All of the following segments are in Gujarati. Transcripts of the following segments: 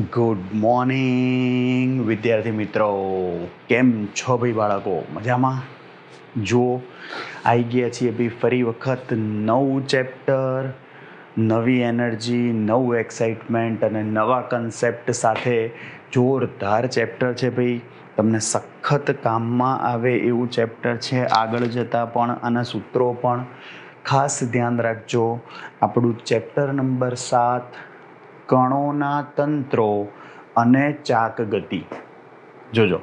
ગુડ મોર્નિંગ વિદ્યાર્થી મિત્રો, કેમ છો ભાઈ બાળકો? મજામાં? જુઓ, આવી ગયા છીએ ભાઈ ફરી વખત નવું ચેપ્ટર, નવી એનર્જી, નવું એક્સાઇટમેન્ટ અને નવા કન્સેપ્ટ સાથે. જોરદાર ચેપ્ટર છે ભાઈ, તમને સખત કામમાં આવે એવું ચેપ્ટર છે. આગળ જતાં પણ આના સૂત્રો પણ ખાસ ધ્યાન રાખજો. આપણું ચેપ્ટર નંબર 7, કણોના તંત્રો અને ચાક ગતિ. જોજો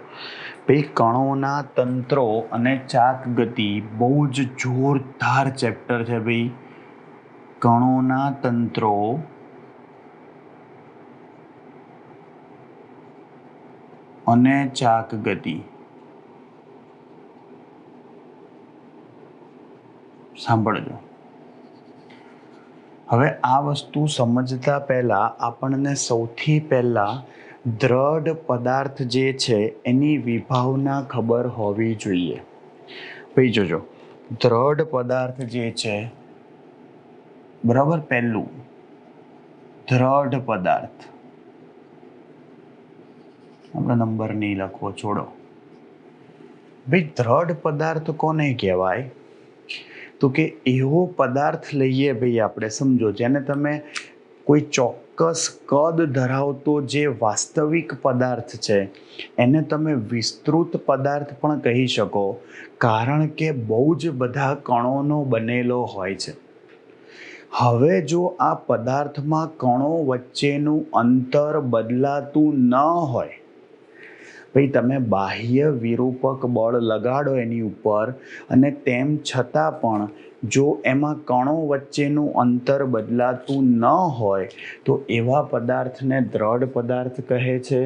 ભાઈ, કણોના તંત્રો અને ચાક ગતિ બહુ જ જોરદાર ચેપ્ટર છે ભાઈ. કણોના તંત્રો અને ચાક ગતિ. સાંભળજો. હવે આ વસ્તુ સમજતા પહેલા આપણને સૌથી પહેલા દ્રઢ પદાર્થ જે છે એની વિભાવના ખબર હોવી જોઈએ. ભાઈ જોજો, દ્રઢ પદાર્થ જે છે, બરાબર, પહેલું દ્રઢ પદાર્થ. આપણે નંબર નહીં લખવો, છોડો ભાઈ. દ્રઢ પદાર્થ કોને કહેવાય? તો કે એવો પદાર્થ લઈએ ભાઈ આપણે, સમજો, જેને તમે કોઈ ચોક્કસ કદ ધરાવતો જે વાસ્તવિક પદાર્થ છે એને તમે વિસ્તૃત પદાર્થ પણ કહી શકો, કારણ કે બહુ જ બધા કણોનો બનેલો હોય છે. હવે જો આ પદાર્થમાં કણો વચ્ચેનું અંતર બદલાતું ન હોય, ભાઈ તમે બાહ્ય વિરૂપક બળ લગાડો એની ઉપર, અને તેમ છતાં પણ જો એમાં કણો વચ્ચેનું અંતર બદલાતું ન હોય તો એવા પદાર્થને દ્રઢ પદાર્થ કહે છે.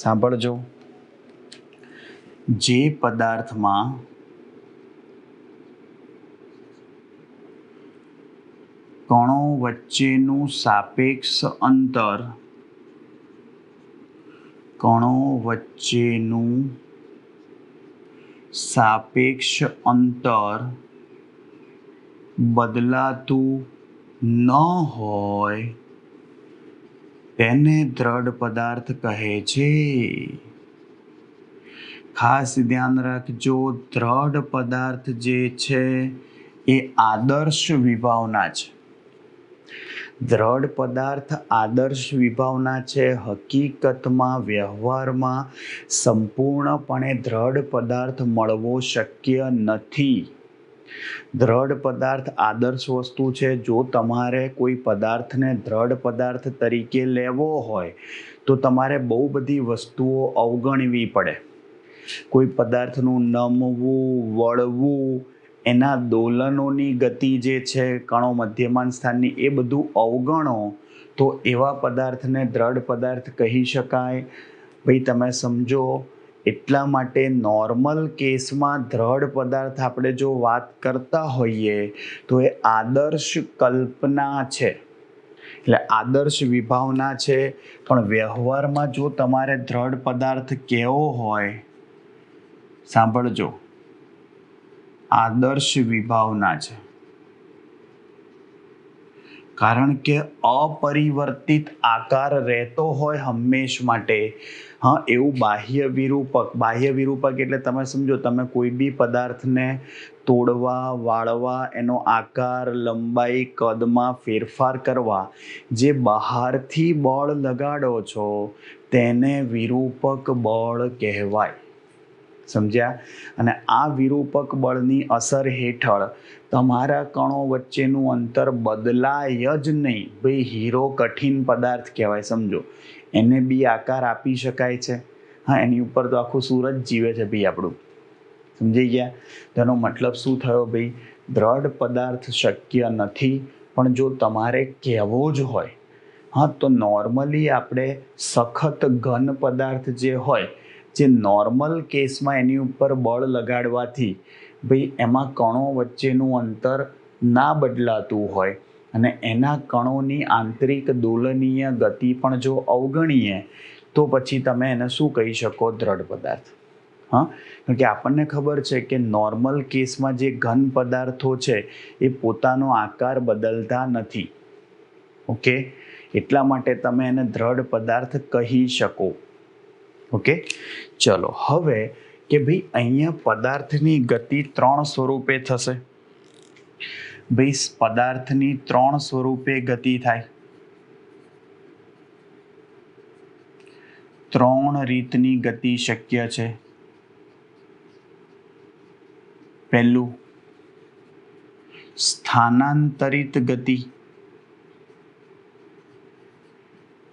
સાંભળજો, જે પદાર્થમાં કણો વચ્ચેનું સાપેક્ષ અંતર, કણો વચ્ચેનું સાપેક્ષ અંતર બદલાતું ન હોય તેને દ્રઢ પદાર્થ કહે છે. ખાસ ધ્યાન રાખજો, દ્રઢ પદાર્થ જે છે એ આદર્શ વિભાવના છે. દ્રઢ પદાર્થ આદર્શ વિભાવના છે. હકીકતમાં વ્યવહારમાં સંપૂર્ણપણે દ્રઢ પદાર્થ મળવો શક્ય નથી. દ્રઢ પદાર્થ આદર્શ વસ્તુ છે. જો તમારે કોઈ પદાર્થને દ્રઢ પદાર્થ તરીકે લેવો હોય તો તમારે બહુ બધી વસ્તુઓ અવગણવી પડે. કોઈ પદાર્થનું નમવું, વળવું, એના દોલનોની ગતિ જે છે, કણો મધ્યમાન સ્થાનની, એ બધું અવગણો તો એવા પદાર્થને દ્રઢ પદાર્થ કહી શકાય. ભાઈ તમે સમજો, એટલા માટે નોર્મલ કેસમાં દ્રઢ પદાર્થ આપણે જો વાત કરતા હોઈએ તો એ આદર્શ કલ્પના છે, એટલે આદર્શ વિભાવના છે. પણ વ્યવહારમાં જો તમારે દ્રઢ પદાર્થ કહેવો હોય, સાંભળજો, આદર્શ વિભાવના છે. કારણ કે અપરિવર્તિત આકાર રહેતો હોય હંમેશ માટે. હા, એવું બાહ્ય વિરૂપક એટલે તમે સમજો, તમે કોઈ બી પદાર્થને તોડવા, વાળવા, એનો આકાર, લંબાઈ, કદમાં ફેરફાર કરવા જે બહારથી બળ લગાડો છો તેને વિરૂપક બળ કહેવાય. સમજ્યા? અને આ વિરૂપક બળની અસર હેઠળ તમારા કણો વચ્ચેનું અંતર બદલાય જ નહીં. ભાઈ હીરો કઠિન પદાર્થ કહેવાય, સમજો, એને બી આકાર આપી શકાય છે. હા, એની ઉપર તો આખું સૂરજ જીવે છે ભાઈ આપણું. સમજી ગયા? તેનો મતલબ શું થયો ભાઈ? દ્રઢ પદાર્થ શક્ય નથી. પણ જો તમારે કહેવો જ હોય, હા, તો નોર્મલી આપણે સખત ઘન પદાર્થ જે હોય, જે નોર્મલ કેસમાં એની ઉપર બળ લગાડવાથી ભાઈ એમાં કણો વચ્ચેનું અંતર ના બદલાતું હોય અને એના કણોની આંતરિક દોલનીય ગતિ પણ જો અવગણીએ તો પછી તમે એને શું કહી શકો? દ્રઢ પદાર્થ. હા, કારણ કે આપણને ખબર છે કે નોર્મલ કેસમાં જે ઘન પદાર્થો છે એ પોતાનો આકાર બદલતા નથી. ઓકે, એટલા માટે તમે એને દ્રઢ પદાર્થ કહી શકો. ઓકે, ચલો હવે કે ભાઈ અહીંયા પદાર્થની ગતિ 3 સ્વરૂપે થશે. ભાઈ પદાર્થની 3 સ્વરૂપે ગતિ થાય. 3 રીતની ગતિ શક્ય છે. પહેલું સ્થાનાંતરિત ગતિ.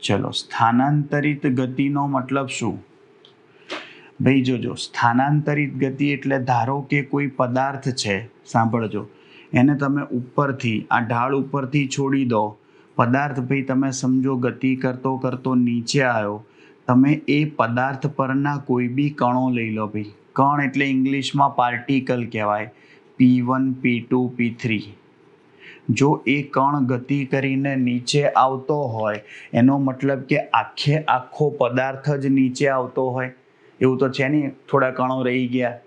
ચલો, સ્થાનાંતરિત ગતિનો મતલબ શું? ભાઈ જોજો, સ્થાનાંતરિત ગતિ એટલે ધારો કે કોઈ પદાર્થ છે, સાંભળજો, એને તમે ઉપરથી આ ઢાળ ઉપરથી છોડી દો, પદાર્થ ભાઈ તમે સમજો ગતિ કરતો કરતો નીચે આવ્યો, તમે એ પદાર્થ પરના કોઈ બી કણો લઈ લો. ભાઈ કણ એટલે ઇંગ્લિશમાં પાર્ટિકલ કહેવાય, P1 P2 P3. જો એ કણ ગતિ કરીને નીચે આવતો હોય એનો મતલબ કે આખો પદાર્થ જ નીચે આવતો હોય, એવું તો છે નહીં, થોડા કણો રહી ગયા.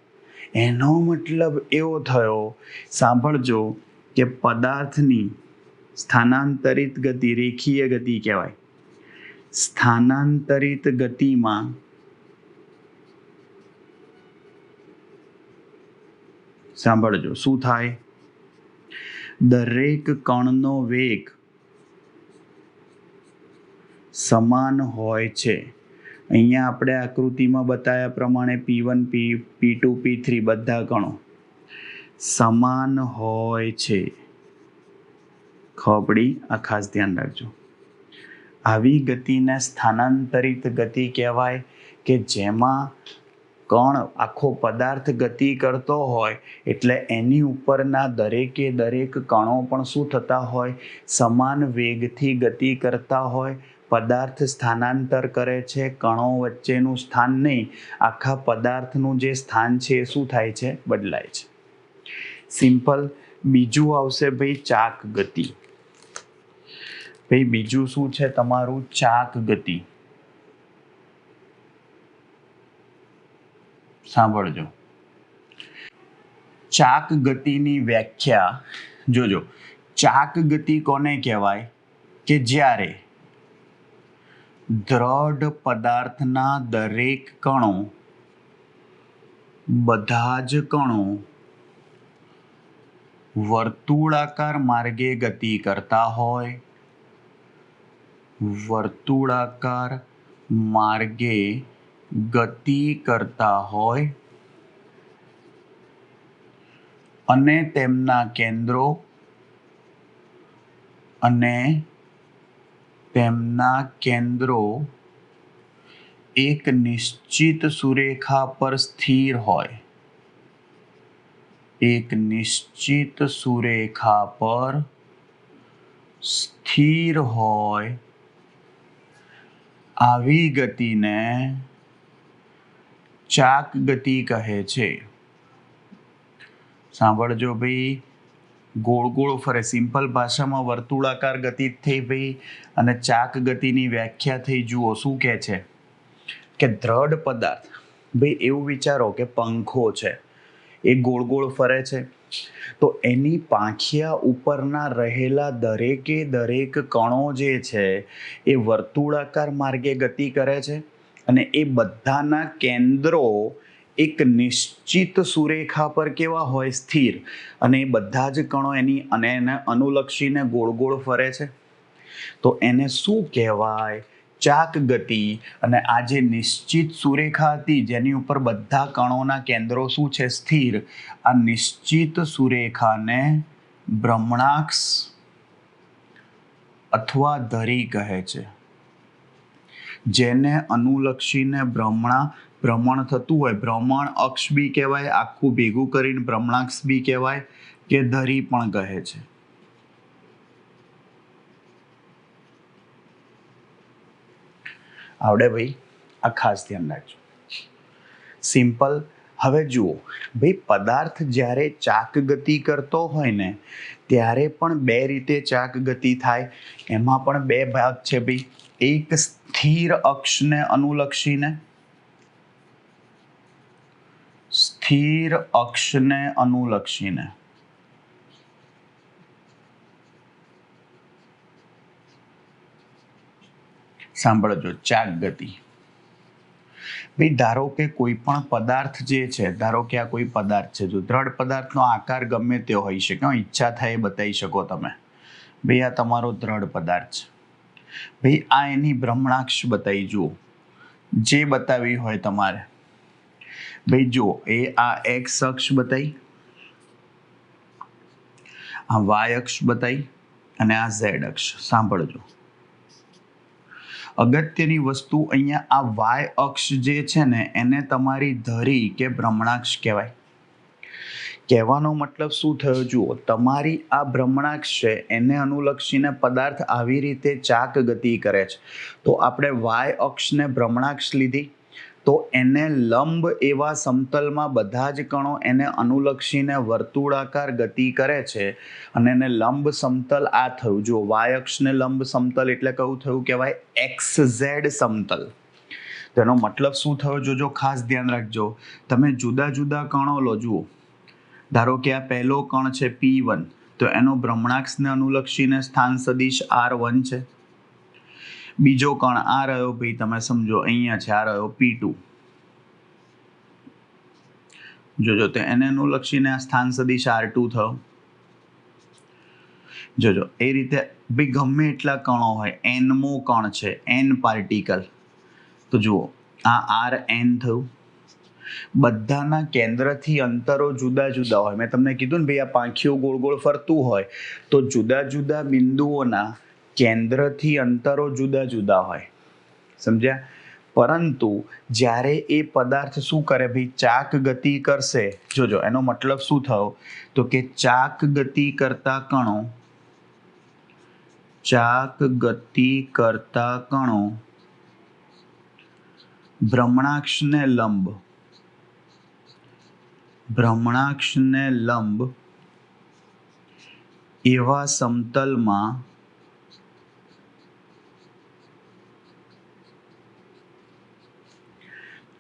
એનો મતલબ એવો થયો, સાંભળજો, કે પદાર્થની સ્થાનાંતરિત ગતિ રેખીય ગતિ કહેવાય. સ્થાનાંતરિત ગતિમાં સાંભળજો શું થાય, દરેક કણનો વેગ સમાન હોય છે. અહીંયા આપણે આકૃતિમાં બતાવ્યા પ્રમાણે P1 P2 P3 બધા કણો સમાન હોય છે. ખબર પડી? આ ખાસ ધ્યાન રાખજો. આવી ગતિને સ્થાનાંતરિત ગતિ કહેવાય, કે જેમાં કણ આખો પદાર્થ ગતિ કરતો હોય એટલે એની ઉપરના દરેકે દરેક કણો પણ શું થતા હોય, સમાન વેગથી ગતિ કરતા હોય. પદાર્થ સ્થાનાંતર કરે છે, કણો વચ્ચેનું સ્થાન નહીં, આખા પદાર્થનું જે સ્થાન છે એ શું થાય છે, બદલાય છે. સિમ્પલ. બીજું આવશે ભાઈ ચાક ગતિ. ભાઈ બીજું શું છે તમારું? ચાક ગતિ. સાંભળજો, ચાક ગતિની વ્યાખ્યા જોજો. ચાક ગતિ કોને કહેવાય? કે જ્યારે દ્રઢ પદાર્થના દરેક કણો, બધા જ કણો વર્તુળાકાર માર્ગે ગતિ કરતા હોય, વર્તુળાકાર માર્ગે ગતિ કરતા હોય અને તેમના કેન્દ્રો એક નિશ્ચિત સુરેખા પર સ્થિર હોય. એક નિશ્ચિત સુરેખા પર સ્થિર હોય, આવી ગતિને ચાક ગતિ કહે છે. સાંભળજો ભાઈ, ગોળ ગોળ ફરે. સિમ્પલ ભાષામાં વર્તુળાકાર ગતિ થઈ ભાઈ, અને ચાક ગતિની વ્યાખ્યા થઈ. જુઓ શું કહે છે, કે દ્રઢ પદાર્થ, ભાઈ એવું વિચારો કે પંખો છે, એ ગોળ ગોળ ફરે છે, તો એની પાંખિયા ઉપરના રહેલા દરેકે દરેક કણો જે છે એ વર્તુળાકાર માર્ગે ગતિ કરે છે, અને એ બધાના કેન્દ્રો એક નિશ્ચિત સુરેખા પર કેવા હોય? સ્થિર. અને એ બધા જ કણો એને અનુલક્ષીને ગોળ ગોળ ફરે છે, તો એને શું કહેવાય? ચાક ગતિ. અને આ જે નિશ્ચિત સુરેખા હતી જેની ઉપર બધા કણોના કેન્દ્રો શું છે? સ્થિર. આ નિશ્ચિત સુરેખાને ભ્રમણાક્ષ અથવા ધરી કહે છે, જેને અનુલક્ષીને ભ્રમણ થતું હોય. ભ્રમણ અક્ષ બી કહેવાય, આખું ભેગું કરીને ભ્રમણાક્ષ બી કહેવાય, કે ધરી પણ કહે છે. આવડે ભાઈ? આ ખાસ ધ્યાન રાખજો. સિમ્પલ. હવે જુઓ ભાઈ, પદાર્થ જ્યારે ચાક ગતિ કરતો હોય ને ત્યારે પણ બે રીતે ચાક ગતિ થાય. એમાં પણ બે ભાગ છે ભાઈ. એક સ્થિર અક્ષને અનુલક્ષીને, સ્થિર અક્ષને અનુલક્ષીને, સાંભળજો, ચાક ગતિ. ભાઈ ધારો કે કોઈ પણ પદાર્થ જે છે, ધારો કે આ કોઈ પદાર્થ છે, જો દ્રઢ પદાર્થનો આકાર ગમે તે હોઈ શકે, ઈચ્છા થાય એ બતાવી શકો તમે. ભાઈ આ તમારો દ્રઢ પદાર્થ છે. ભાઈ આ એની ભ્રમણાક્ષ બતાવી, જુઓ જે બતાવી હોય તમારે. ભાઈ જુઓ, એ આ એક્સ અક્ષ બતાવી, આ વાય અક્ષ બતાવી અને આ ઝેડ અક્ષ. સાંભળજો, અગત્યની વસ્તુ અહીંયા આ વાય અક્ષ જે છે ને એને તમારી ધરી કે ભ્રમણાક્ષ કહેવાય. કહેવાનો મતલબ શું થયો, જુઓ તમારી આ ભ્રમણાક્ષ છે એને અનુલક્ષીને પદાર્થ આવી રીતે ચાક ગતિ કરે છે. તો આપણે વાય અક્ષને ભ્રમણાક્ષ લીધી, તો એને લંબ એવા સમતલમાં બધા જ કણો એને અનુલક્ષીને વર્તુળાકાર ગતિ કરે છે અને એને લંબ સમતલ આ થયું. જો વાય અક્ષને લંબ સમતલ એટલે કયું થયું કહેવાય, એક્સ ઝેડ સમતલ. તેનો મતલબ શું થયો જોજો, ખાસ ધ્યાન રાખજો. તમે જુદા જુદા કણો લો, જુઓ ધારો કે આ પહેલો કણ છે P1, તો એનો ભ્રમણાક્ષને અનુલક્ષીને સ્થાન સદિશ R1 છે. બીજો કણ આ રહ્યો, ભાઈ તમે સમજો અહીંયા છે, આ રહ્યો P2. જોજો તો એને અનુલક્ષીને આ સ્થાન સદિશ R2 થયો. જોજો એ રીતે ભાઈ ગમે એટલા કણો હોય, Nમો કણ છે, N પાર્ટિકલ, તો જુઓ આ Rn થયું. બધાના કેન્દ્રથી અંતરો જુદા જુદા હોય. મેં તમને કીધું ને ભાઈ આ પાંખીઓ ગોળ ગોળ ફરતું હોય, તો જુદા જુદા બિંદુઓના કેન્દ્રથી અંતરો જુદા જુદા હોય, સમજ્યા? પરંતુ જ્યારે એ પદાર્થ શું કરે ભાઈ, ચાક ગતિ કરશે. જોજો એનો મતલબ શું થયો, તો કે ચાક ગતિ કરતા કણો, ચાક ગતિ કરતા કણો ભ્રમણાક્ષને લંબ, ભ્રમણાક્ષને લંબ એવા સમતલમાં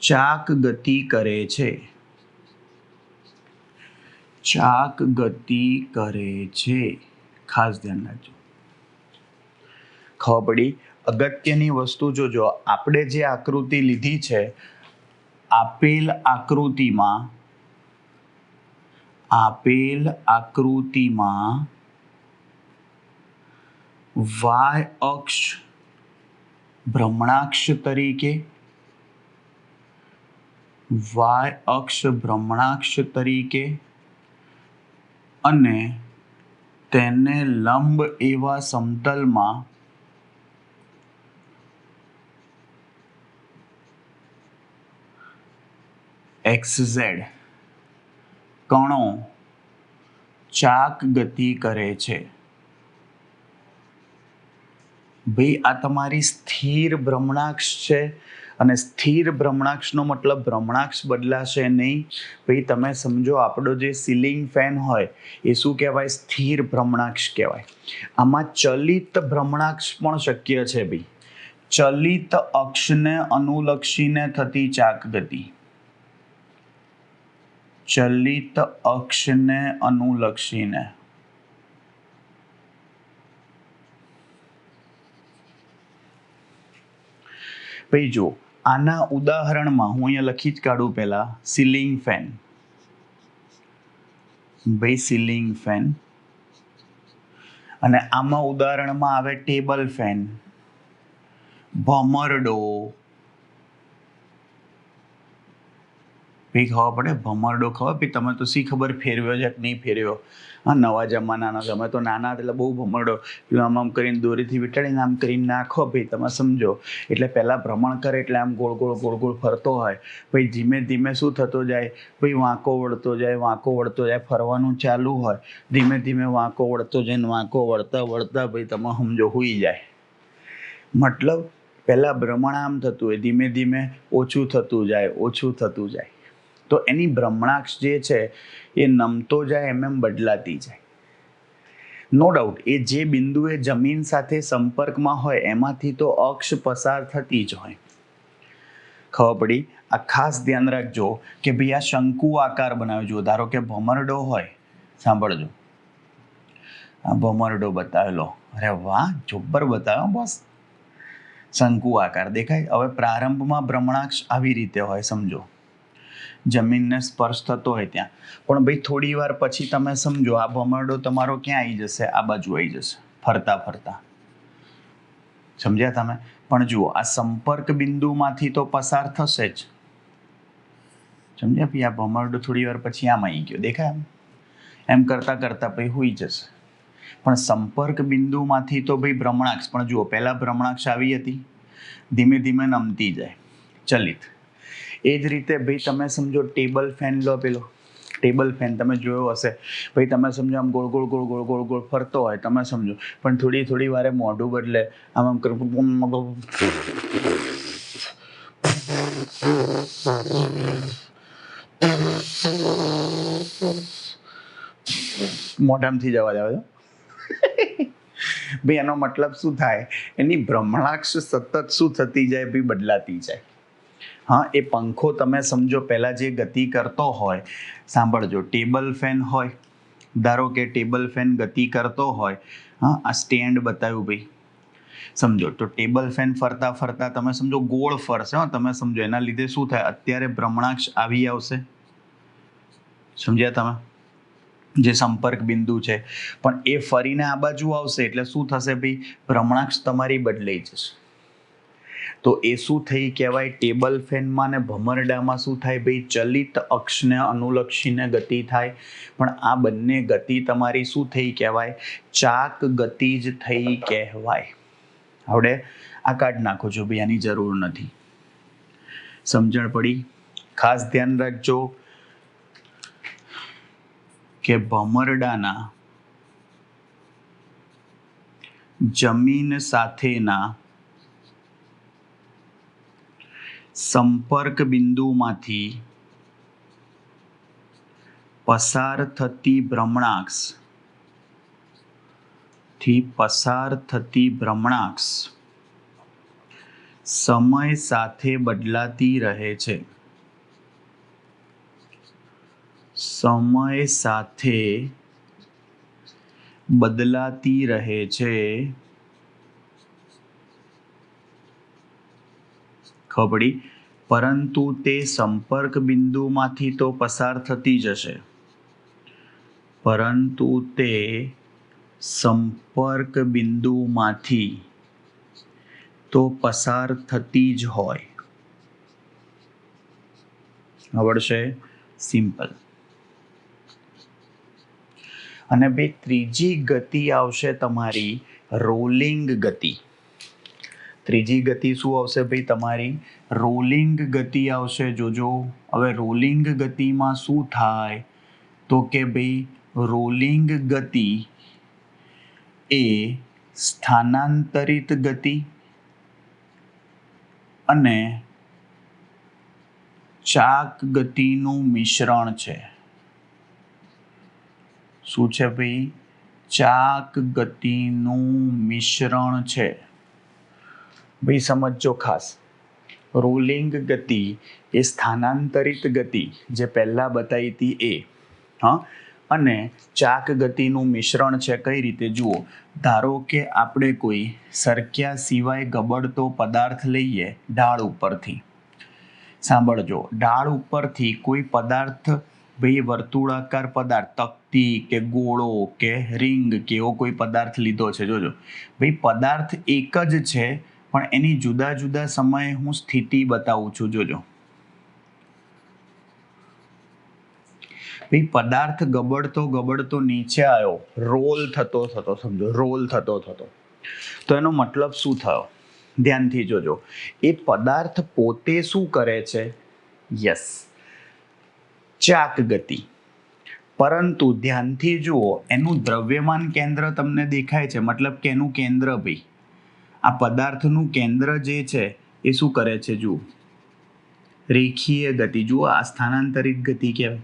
ચાક ગતિ કરે છે, ચાક ગતિ કરે છે. ખાસ ધ્યાન રાખજો. ખબર પડી? અગત્યની વસ્તુ જોજો, આપણે જે આકૃતિ લીધી છે, આપેલ આકૃતિમાં વાય અક્ષ ભ્રમણાક્ષ તરીકે, વાય અક્ષ ભ્રમણાક્ષ તરીકે અને તેને લંબ એવા સમતલમાં XZ કણો ચાક ગતિ કરે છે. ભાઈ આ તમારી સ્થિર ભ્રમણાક્ષ છે, અને સ્થિર ભ્રમણાક્ષનો મતલબ ભ્રમણાક્ષ બદલાશે નહીં. ભાઈ તમે સમજો, આપણો જે સીલિંગ ફેન હોય એ શું કહેવાય, સ્થિર ભ્રમણાક્ષ કહેવાય. આમાં ચલિત ભ્રમણાક્ષ પણ શક્ય છે. ભાઈ ચલિત અક્ષને અનુલક્ષીને થતી ચાક ગતિ, ચલિત અક્ષને અનુલક્ષીને. ભાઈ જો આના ઉદાહરણમાં હું અહીંયા લખી જ કાઢું, પહેલા સીલિંગ ફેન. ભાઈ સીલિંગ ફેન, અને આમાં ઉદાહરણમાં આવે ટેબલ ફેન, ભમરડો. ભાઈ ખબર પડે, ભમરડો ખબર? ભાઈ તમે તો શી ખબર ફેરવ્યો છે કે નહીં ફેરવ્યો? હા, નવા જમાનાનો તમે તો નાના એટલે બહુ ભમરડો પેલું આમ કરીને દોરીથી વીંટાળીને આમ કરીને નાખો. ભાઈ તમે સમજો, એટલે પહેલાં ભ્રમણ કરે એટલે આમ ગોળ ગોળ ગોળ ગોળ ફરતો હોય. ભાઈ ધીમે ધીમે શું થતો જાય, ભાઈ વાંકો વળતો જાય, વાંકો વળતો જાય, ફરવાનું ચાલુ હોય. ધીમે ધીમે વાંકો વળતો જાય ને વાંકો વળતા વળતા ભાઈ તમે સમજો હુઈ જાય. મતલબ પહેલાં ભ્રમણ આમ થતું હોય, ધીમે ધીમે ઓછું થતું જાય, ઓછું થતું જાય. તો એની ભ્રમણાક્ષ જે છે એ નમતો જાય એમ બદલાતી જાય. નો ડાઉટ એ જે બિંદુએ જમીન સાથે સંપર્કમાં હોય એમાંથી તો અક્ષ પસાર થતી જ હોય. ખબર પડી? આ ખાસ ધ્યાન રાખજો કે ભાઈ આ શંકુ આકાર બનાવજો. ધારો કે ભમરડો હોય, સાંભળજો, આ ભમરડો બતાવેલો, અરે વાહ જબ્બર બતાવ્યો બસ. શંકુ આકાર દેખાય. હવે પ્રારંભમાં ભ્રમણાક્ષ આવી રીતે હોય, સમજો જમીનને સ્પર્શ થતો હોય ત્યાં, પણ ભાઈ થોડી વાર પછી તમે સમજો આ ભમરડો તમારો ક્યાં આવી જશે, આ બાજુ આવી જશે ફરતા ફરતા. સમજ્યા તમે? પણ જુઓ આ સંપર્ક બિંદુમાંથી તો પસાર થશે જ. સમજ્યા? પછી આ ભમરડો થોડી વાર પછી આમ આવી ગયો, દેખાય એમ કરતા કરતા પછી હુઈ જશે. પણ સંપર્ક બિંદુમાંથી તો ભાઈ ભ્રમણાક્ષ, પણ જુઓ પહેલા ભ્રમણાક્ષ આવી હતી, ધીમે ધીમે નમતી જાય, ચલિત. એ જ રીતે ભાઈ તમે સમજો ટેબલ ફેન લો, પેલો ટેબલ ફેન તમે જોયો હશે, ભાઈ તમે સમજો આમ ગોળ ગોળ ગોળ ગોળ ગોળ ગોળ ફરતો હોય, તમે સમજો, પણ થોડી થોડી વારે મોઢું બદલે, આમ આમ મોઢામાંથી જવા દેવા. ભાઈ એનો મતલબ શું થાય, એની ભ્રમણાક્ષ સતત શું થતી જાય ભાઈ, બદલાતી જાય. હા, એ પંખો તમે સમજો પહેલા જે ગતિ કરતો હોય, સાંભળજો, ટેબલ ફેન હોય, ધારો કે ટેબલ ફેન ગતિ કરતો હોય, હા આ સ્ટેન્ડ બતાવ્યું ભાઈ, સમજો તો ટેબલ ફેન ફરતા ફરતા તમે સમજો ગોળ ફરશે, હા તમે સમજો, એના લીધે શું થાય, અત્યારે ભ્રમણાક્ષ આવી આવશે. સમજ્યા તમે? જે સંપર્ક બિંદુ છે, પણ એ ફરીને આ બાજુ આવશે એટલે શું થશે ભાઈ, ભ્રમણાક્ષ તમારી બદલાઈ જશે. તો એ શું થઈ કહેવાય, ટેબલ ફેનમાં ને ભમરડામાં શું થાય ભાઈ, ચલિત અક્ષને અનુલક્ષીને ગતિ થાય. પણ આ બંને ગતિ તમારી શું થઈ કહેવાય, ચાક ગતિ જ થઈ કહેવાય. હવે આ કાઢ નાખો છો ભાઈ, આની જરૂર નથી. સમજણ પડી? ખાસ ધ્યાન રાખજો કે ભમરડાના જમીન સાથેના સંપર્ક બિંદુમાંથી પસાર થતી ભ્રમણાક્ષ સમય સાથે બદલાતી રહે છે. સમય સાથે બદલાતી રહે છે. ખબર પડી? પરંતુ તે સંપર્ક બિંદુમાંથી તો પસાર થતી જ હશે. પરંતુ તે સંપર્ક બિંદુમાંથી તો પસાર થતી જ હોય. આવડશે? સિમ્પલ. અને બે ત્રીજી ગતિ આવશે તમારી રોલિંગ ગતિ. ત્રીજી ગતિ શું આવશે ભાઈ તમારી, રોલિંગ ગતિ આવશે. જોજો હવે રોલિંગ ગતિમાં શું થાય, તો કે ભાઈ રોલિંગ ગતિ એ સ્થાનાંતરિત ગતિ અને ચાક ગતિનું મિશ્રણ છે. શું છે ભાઈ? ચાક ગતિનું મિશ્રણ છે. ભાઈ સમજો ખાસ, રોલિંગ ગતિ એ સ્થાનાંતરિત ગતિ જે પહેલા બતાવી હતી એ, હા, અને ચાક ગતિનું મિશ્રણ છે. કઈ રીતે જુઓ, ધારો કે આપણે કોઈ સરક્યા સિવાય ગબડતો પદાર્થ લઈએ ઢાળ ઉપરથી. સાંભળજો, ઢાળ ઉપરથી કોઈ પદાર્થ ભાઈ વર્તુળાકાર પદાર્થ, તકતી કે ગોળો કે રિંગ કે એવો કોઈ પદાર્થ લીધો છે. જોજો ભાઈ પદાર્થ એક જ છે, પણ એની જુદા જુદા સમયે હું સ્થિતિ બતાવું છું. જોજો ભાઈ પદાર્થ ગબડતો નીચે આવ્યો, રોલ થતો સમજો, રોલ થતો તો એનો મતલબ શું થયો, ધ્યાનથી જોજો. એ પદાર્થ પોતે શું કરે છે, યસ, ચાક ગતિ. પરંતુ ધ્યાનથી જુઓ, એનું દ્રવ્યમાન કેન્દ્ર તમને દેખાય છે, મતલબ કે એનું કેન્દ્ર ભાઈ, આ પદાર્થનું કેન્દ્ર જે છે એ શું કરે છે, જુઓ રેખીય ગતિ. જુઓ આ સ્થાનાંતરિત ગતિ કહેવાય.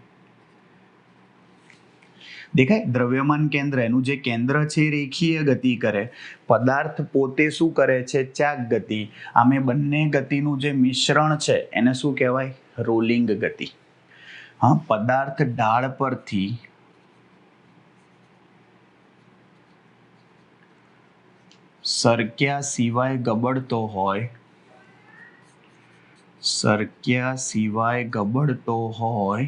દેખાય? દ્રવ્યમાન કેન્દ્ર, એનું જે કેન્દ્ર છે એ રેખીય ગતિ કરે. પદાર્થ પોતે શું કરે છે, ચાક ગતિ. આમે બંને ગતિનું જે મિશ્રણ છે એને શું કહેવાય, રોલિંગ ગતિ. હા, પદાર્થ ઢાળ પરથી સરક્યા સિવાય ગબડતો હોય, સરક્યા સિવાય ગબડતો હોય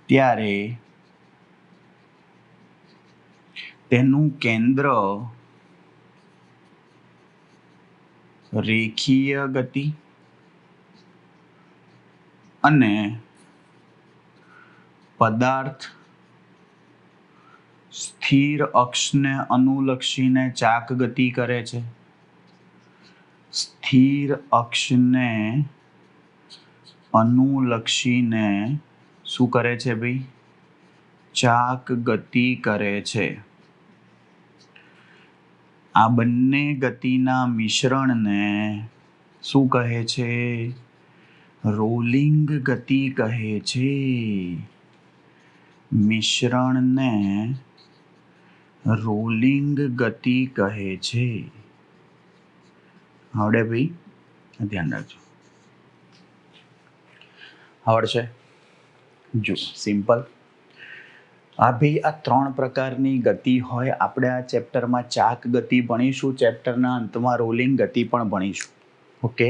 ત્યારે તેનું કેન્દ્ર રેખીય ગતિ અને પદાર્થ સ્થિર અક્ષને અનુલક્ષીને ચાક ગતિ કરે છે. સ્થિર અક્ષને અનુલક્ષીને શું કરે છે ભાઈ? ચાક ગતિ કરે છે. આ બંને ગતિના મિશ્રણને શું કહે છે? રોલિંગ ગતિ કહે છે. મિશ્રણને રોલિંગ ગતિ કહે છે. આવડે ભાઈ? ધ્યાન રાખજો. આવડશે? જો સિમ્પલ. આ ભાઈ આ 3 પ્રકારની ગતિ હોય. આપણે આ ચેપ્ટરમાં ચાક ગતિ ભણીશું, ચેપ્ટરના અંતમાં રોલિંગ ગતિ પણ ભણીશું. ઓકે,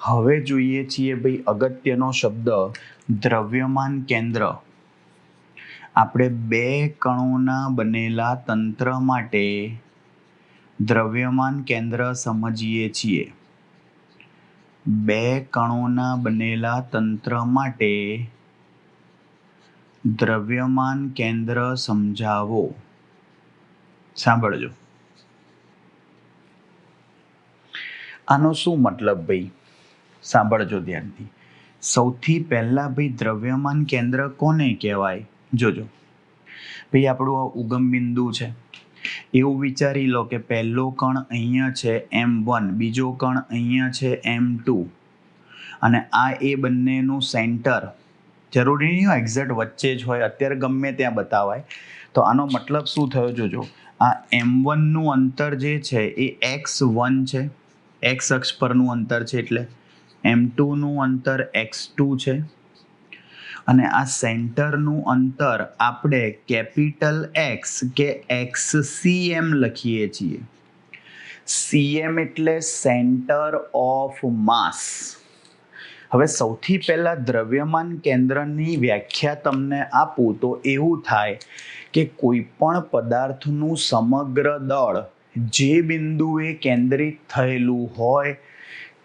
હવે જોઈએ છીએ ભાઈ અગત્યનો શબ્દ દ્રવ્યમાન કેન્દ્ર. આપણે 2 કણોના બનેલા તંત્ર માટે દ્રવ્યમાન કેન્દ્ર સમજીએ છીએ. 2 કણોના બનેલા તંત્ર માટે દ્રવ્યમાન કેન્દ્ર સમજાવો. સાંભળજો. આનો શું મતલબ ભાઈ? સાંભળજો ધ્યાનથી. સૌથી પહેલા ભાઈ દ્રવ્યમાન કેન્દ્ર કોને કહેવાય? જોજો ભાઈ, આપણું આ ઉગમ બિંદુ છે. એવું વિચારી લો કે પહેલો કણ અહીંયા છે M1, બીજો કણ અહીંયા છે M2, અને આ એ બંનેનું સેન્ટર જરૂરી નહીં હોય એક્ઝેક્ટ વચ્ચે જ હોય, અત્યારે ગમે ત્યાં બતાવાય. તો આનો મતલબ શું થયો? જોજો, આ M1 નું અંતર જે છે એ x1 છે, x અક્ષ પરનું અંતર છે, એટલે M2 નું અંતર x2 છે, અને આ સેન્ટરનું અંતર આપણે કેપિટલ X કે XCM લખીએ છીએ. CM એટલે સેન્ટર ઓફ માસ. હવે સૌથી પહેલા દ્રવ્યમાન કેન્દ્રની વ્યાખ્યા તમને આપું તો એવું થાય કે કોઈ પણ પદાર્થનું સમગ્ર દળ જે બિંદુએ કેન્દ્રિત થયેલું હોય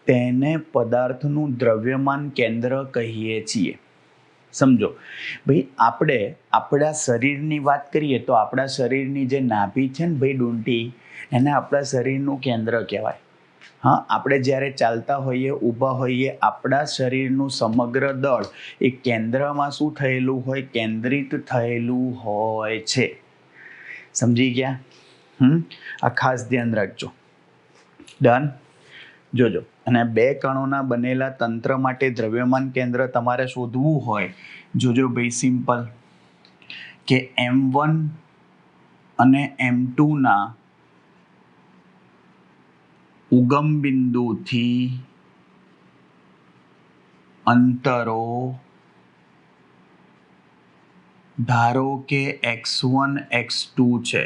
તેને પદાર્થનું દ્રવ્યમાન કેન્દ્ર કહીએ છીએ. સમજો ભાઈ, આપણે આપણા શરીરની વાત કરીએ તો આપણા શરીરની જે નાભી છે ને ભાઈ, ડૂંટી, એને આપણા શરીરનું કેન્દ્ર કહેવાય. હા, આપણે જ્યારે ચાલતા હોઈએ, ઊભા હોઈએ, આપણા શરીરનું સમગ્ર દળ એ કેન્દ્રમાં શું થયેલું હોય? કેન્દ્રિત થયેલું હોય છે. સમજી ગયા? આ ખાસ ધ્યાન રાખજો. ડન? જોજો, અને 2 કણોના બનેલા તંત્ર માટે દ્રવ્યમાન કેન્દ્ર તમારે શોધવું હોય, જોજો ભાઈ સિમ્પલ, કે M1 અને M2 ના ઉગમ બિંદુથી અંતરો ધારો કે x1 x2 છે.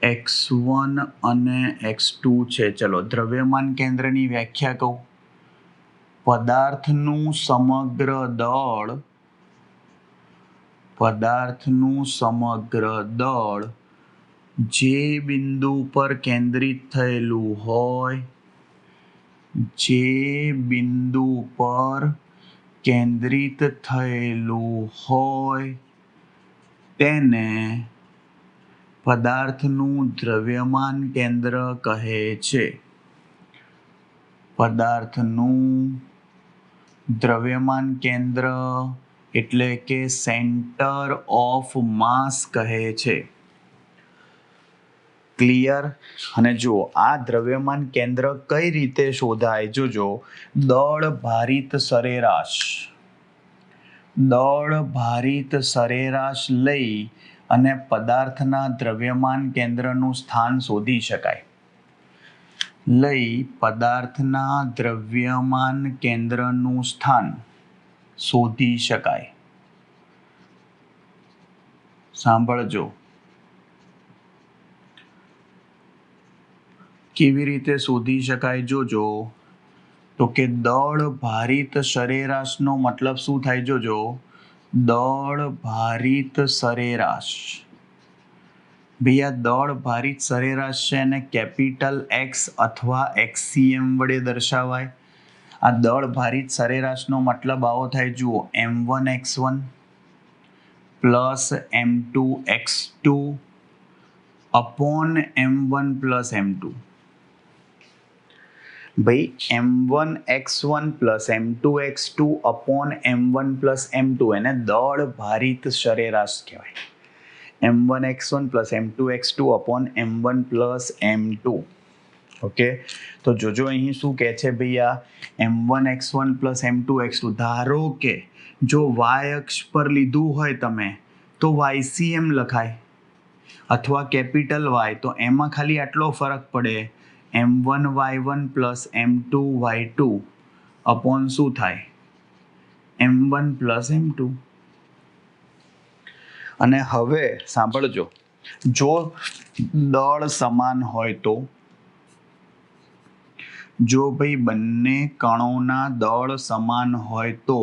x1 અને x2 છે. ચલો દ્રવ્યમાન કેન્દ્રની વ્યાખ્યા કહું. પદાર્થનું સમગ્ર દળ જે બિંદુ પર કેન્દ્રિત થયેલું હોય, તેને પદાર્થનું દ્રવ્યમાન કેન્દ્ર કહે છે. પદાર્થનું દ્રવ્યમાન કેન્દ્ર એટલે કે સેન્ટર ઓફ માસ કહે છે. ક્લિયર? અને જો આ દ્રવ્યમાન કેન્દ્ર કઈ રીતે શોધાય? જોજો, દળ ભારિત સરેરાશ લઈ અને પદાર્થના દ્રવ્યમાન કેન્દ્રનું સ્થાન શોધી શકાય. સાંભળજો. કેવી રીતે શોધી શકાય જોજો. તો કે દળ ભારિત સરેરાશનો મતલબ શું થાય જોજો. દળ ભારિત સરેરાશ. ભૈયા દળ ભારિત સરેરાશ છે એને કેપિટલ એક્સ અથવા એક્સીએમ વડે દર્શાવાય. આ દળ ભારિત સરેરાશનો મતલબ આવો થાય જુઓ. m1x1 plus m2x2 upon m1 plus m2. ભાઈ m1x1 plus m2x2 upon m1 plus m2 એને દળ ભારિત સરેરાશ કહેવાય. m1x1 plus m2x2 upon m1 plus m2. Okay, તો જોજો અહીં શું કહે છે ભૈયા. m1x1 પ્લસ m2x2 ધારો કે જો y અક્ષ પર લીધું હોય તમે તો ycm લખાય અથવા કેપિટલ y, તો એમાં ખાલી આટલો ફરક પડે. m1y1 પ્લસ m2y2 અપોન શું થાય m1 પ્લસ m2. અને હવે સાંભળજો, જો દળ સમાન હોય તો, જો ભાઈ બંને કણોના દળ સમાન હોય તો,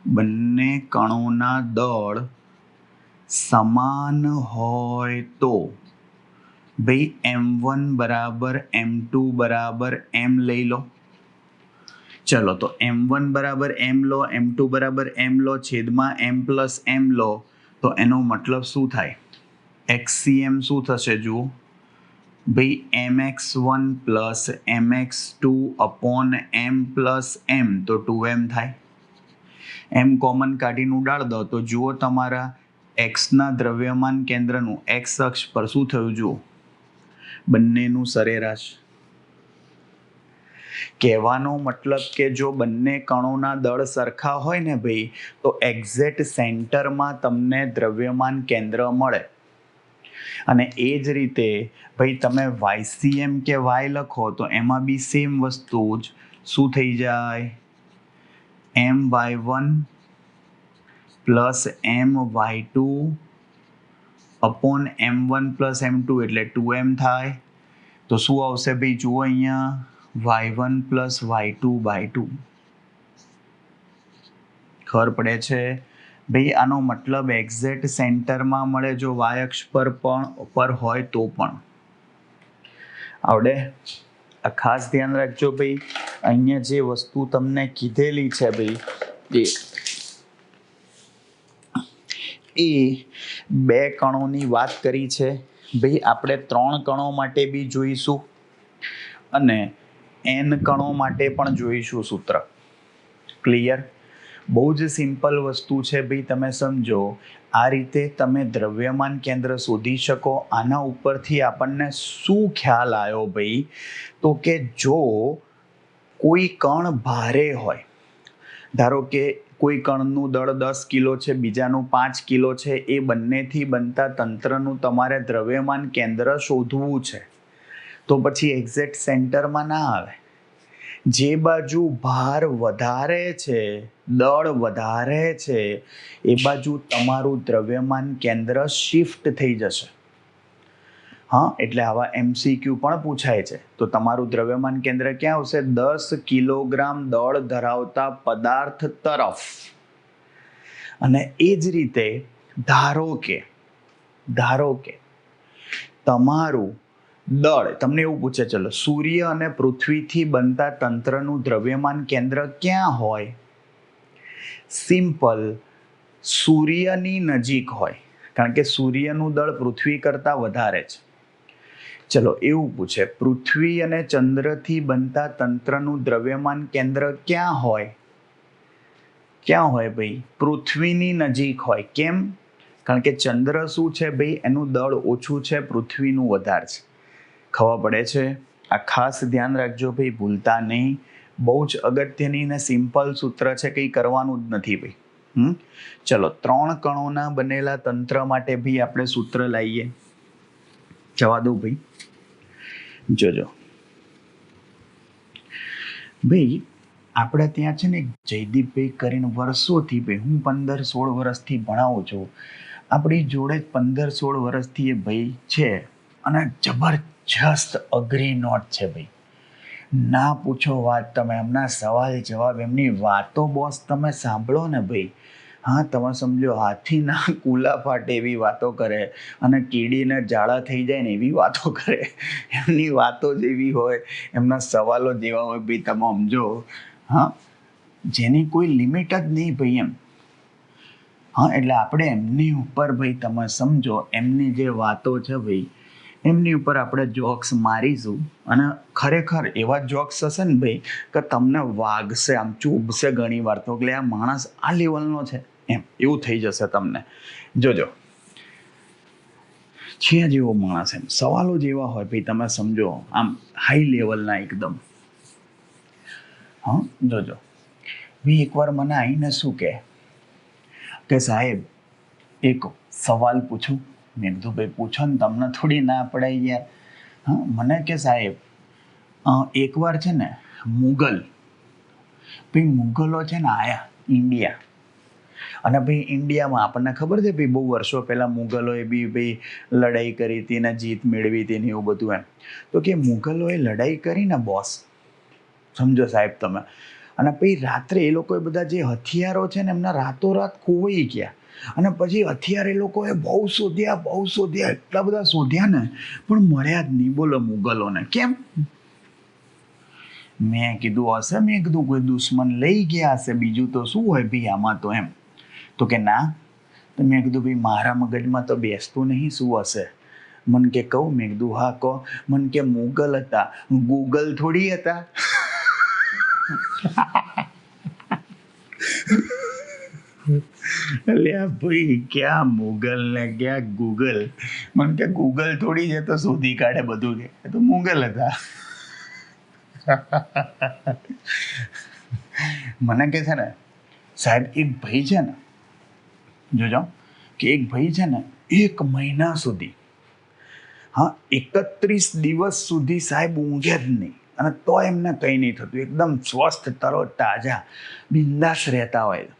બંને કણોના દળ સમાન હોય તો ભાઈ m1 બરાબર m2 બરાબર m લઈ લો. ચલો, તો m1 બરાબર m લો, m2 બરાબર m લો, છેદમાં m પ્લસ m લો, તો એનો મતલબ શું થાય? xcm શું થશે જુઓ ભાઈ, mx1 plus mx2 upon m plus m, તો 2m થાય. m કોમન કાઢીને ઉડાડ દો તો જુઓ તમારા એક્સના દ્રવ્યમાન કેન્દ્રનું એક્સ અક્ષ પર શું થયું જુઓ, બંનેનું સરેરાશ. કહેવાનો મતલબ કે જો બંને કણોના દળ સરખા હોય ને ભાઈ, તો એક્ઝેક્ટ સેન્ટરમાં તમને દ્રવ્યમાન કેન્દ્ર મળે. અને એ જ રીતે ભાઈ તમે ycm કે y લખો તો એમાં બી સેમ વસ્તુ જ શું થઈ જાય, my1 plus my2 upon m1 plus m2 એટલે 2m થાય. તો શું આવશે ભાઈ જુઓ અહીંયા, y1 પ્લસ y2 બાય 2. ખબર પડે છે ભાઈ? આનો મતલબ એક્ઝેક્ટ સેન્ટરમાં મળે જો y અક્ષ પર હોય તો પણ આવડે. આ ખાસ ધ્યાન રાખજો ભાઈ. અહીંયા જે વસ્તુ તમને કીધેલી છે ભાઈ, એ બે કણોની વાત કરી છે ભાઈ. આપણે 3 કણો માટે બી જોઈશું અને n કણો માટે પણ જોઈશું સૂત્ર. ક્લિયર? બહુ જ સિમ્પલ વસ્તુ છે ભાઈ, તમે સમજો. આ રીતે તમે દ્રવ્યમાન કેન્દ્ર શોધી શકો. આના ઉપરથી આપણને શું ખ્યાલ આવ્યો ભાઈ? તો કે જો કોઈ કણ ભારે હોય, ધારો કે કોઈ કણનું દળ 10 કિલો છે, બીજાનું 5 કિલો છે, એ બંનેથી બનતા તંત્રનું તમારે દ્રવ્યમાન કેન્દ્ર શોધવું છે, તો પછી એક્ઝેક્ટ સેન્ટરમાં ના આવે. જે બાજુ ભાર વધારે છે, દળ વધારે છે, એ બાજુ તમારું દ્રવ્યમાન કેન્દ્ર શિફ્ટ થઈ જશે. હા, એટલે આવા MCQ પણ પૂછાય છે. તો તમારું દ્રવ્યમાન કેન્દ્ર ક્યાં આવશે? 10 કિલોગ્રામ દળ ધરાવતા પદાર્થ તરફ. અને એ જ રીતે ધારો કે તમારું દળ, તમને એવું પૂછે, ચલો સૂર્ય અને પૃથ્વીથી બનતા તંત્રનું દ્રવ્યમાન કેન્દ્ર ક્યાં હોય? સિમ્પલ, સૂર્યની નજીક હોય, કારણ કે સૂર્યનું દળ પૃથ્વી કરતાં વધારે છે. ચલો એવું પૂછે, પૃથ્વી અને ચંદ્રથી બનતા તંત્રનું દ્રવ્યમાન કેન્દ્ર ક્યાં હોય? ક્યાં હોય ભાઈ? પૃથ્વીની નજીક હોય. કેમ? કારણ કે ચંદ્ર શું છે ભાઈ, એનું દળ ઓછું છે, પૃથ્વીનું વધારે છે. ખબર પડે છે? આ ખાસ ધ્યાન રાખજો ભાઈ, ભૂલતા નહીં. બહુ જ અગત્યની ને સિમ્પલ સૂત્ર છે, કંઈ કરવાનું જ નથી ભાઈ. ચલો 3 કણોના બનેલા તંત્ર માટે ભાઈ આપણે સૂત્ર લાવીએ. જવા દો ભાઈ, જોજો ભાઈ. આપણે ત્યાં છે ને જયદીપભાઈ કરીને વર્ષોથી ભાઈ, હું 15-16 વર્ષથી ભણાવું છું. આપણી જોડે 15-16 વર્ષથી એ ભાઈ છે અને જસ્ટ અગ્રી નોટ છે ભાઈ. ના પૂછો વાત, તમે એમના સવાલ જવાબ, એમની વાતો બોસ તમે સાંભળો ને ભાઈ, હા તમે સમજો હાથીના કુલા ફાટે એવી વાતો કરે અને કીડીને ઝાડા થઈ જાય ને એવી વાતો કરે. એમની વાતો જેવી હોય, એમના સવાલો જેવા હોય ભાઈ, તમે સમજો. હા, જેની કોઈ લિમિટ જ નહીં ભાઈ એમ. હા, એટલે આપણે એમની ઉપર ભાઈ તમે સમજો, એમની જે વાતો છે ભાઈ, એમની ઉપર આપણે જોક્સ મારીશું અને ખરેખર એવા જોક્સ હશે ને ભાઈ કે તમને વાગશે, આમ ચૂભશે ઘણી વાર તો, એટલે આ માણસ આ લેવલનો છે એમ એવું થઈ જશે તમને. જોજો છે જેવો માણસ એમ, સવાલો જેવા હોય ભાઈ તમે સમજો, આમ હાઈ લેવલના એકદમ. હા, જોજો ભાઈ એકવાર મને આવીને શું કે સાહેબ એક સવાલ પૂછું. મેં કીધું ભાઈ પૂછો ને, તમને થોડી ના પડાય યાર. હા, મને કે સાહેબ એકવાર છે ને મુગલો છે ને આયા ઇન્ડિયા, અને ભાઈ ઇન્ડિયામાં આપણને ખબર છે ભાઈ બહુ વર્ષો પહેલા મુગલોએ બી ભાઈ લડાઈ કરી હતી ને જીત મેળવી હતી ને એવું બધું એમ. તો કે મુગલોએ લડાઈ કરી ને બોસ, સમજો સાહેબ તમે, અને પછી રાત્રે એ લોકોએ બધા જે હથિયારો છે ને એમના રાતોરાત ખોવાઈ ગયા. અને પછી હથિયાર એ લોકોએ બહુ શોધ્યા, એટલા બધા શોધ્યા ને પણ મળ્યા જ નહીં. બોલો મુગલોને કેમ? મેં કીધું કોઈ દુશ્મન લઈ ગયા હશે, બીજું તો શું હોય ભાઈ આમાં તો એમ. તો કે ના. તો મેં કીધું ભાઈ મારા મગજમાં તો બેસતું નહીં, શું હશે? મન કે કહું? મેં કીધું હા કહો. મન કે મુગલ હતા, ગૂગલ થોડી હતા. અલ્યા ભાઈ ક્યાં મુગલ ને ક્યાં ગૂગલ. મને કે ગૂગલ થોડી છે તો શોધી કાઢે બધું, કે એ તો મુગલ હતા. મને કે છે ને સાહેબ એક ભાઈ છે ને, જોજો કે એક ભાઈ છે ને 1 મહિના સુધી, હા 31 દિવસ સુધી સાહેબ ઊંઘે જ નહીં, અને તો એમને કંઈ નહીં થતું, એકદમ સ્વસ્થ તરો તાજા બિંદાસ રહેતા હોય.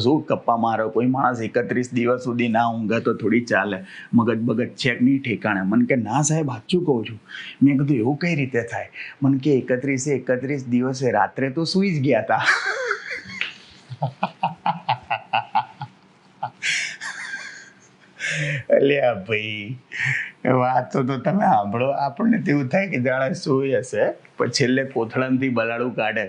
શું કપ્પા મારો, કોઈ માણસ 31 દિવસ સુધી ના ઊંઘે તો થોડી ચાલે, મગજ બગજ ચેક નહીં ઠેકાણે. મને કે ના સાહેબ સાચું કહું છું. મેં કીધું એવું કઈ રીતે થાય? મને કે 31 દિવસે રાત્રે તો સૂઈ જ ગયા હતા. અલ્યા ભાઈ વાતો તો તમે સાંભળો, આપણને તેવું થાય કે જાણે સૂઈ હશે પણ છેલ્લે કોથળામાંથી બલાડું કાઢે.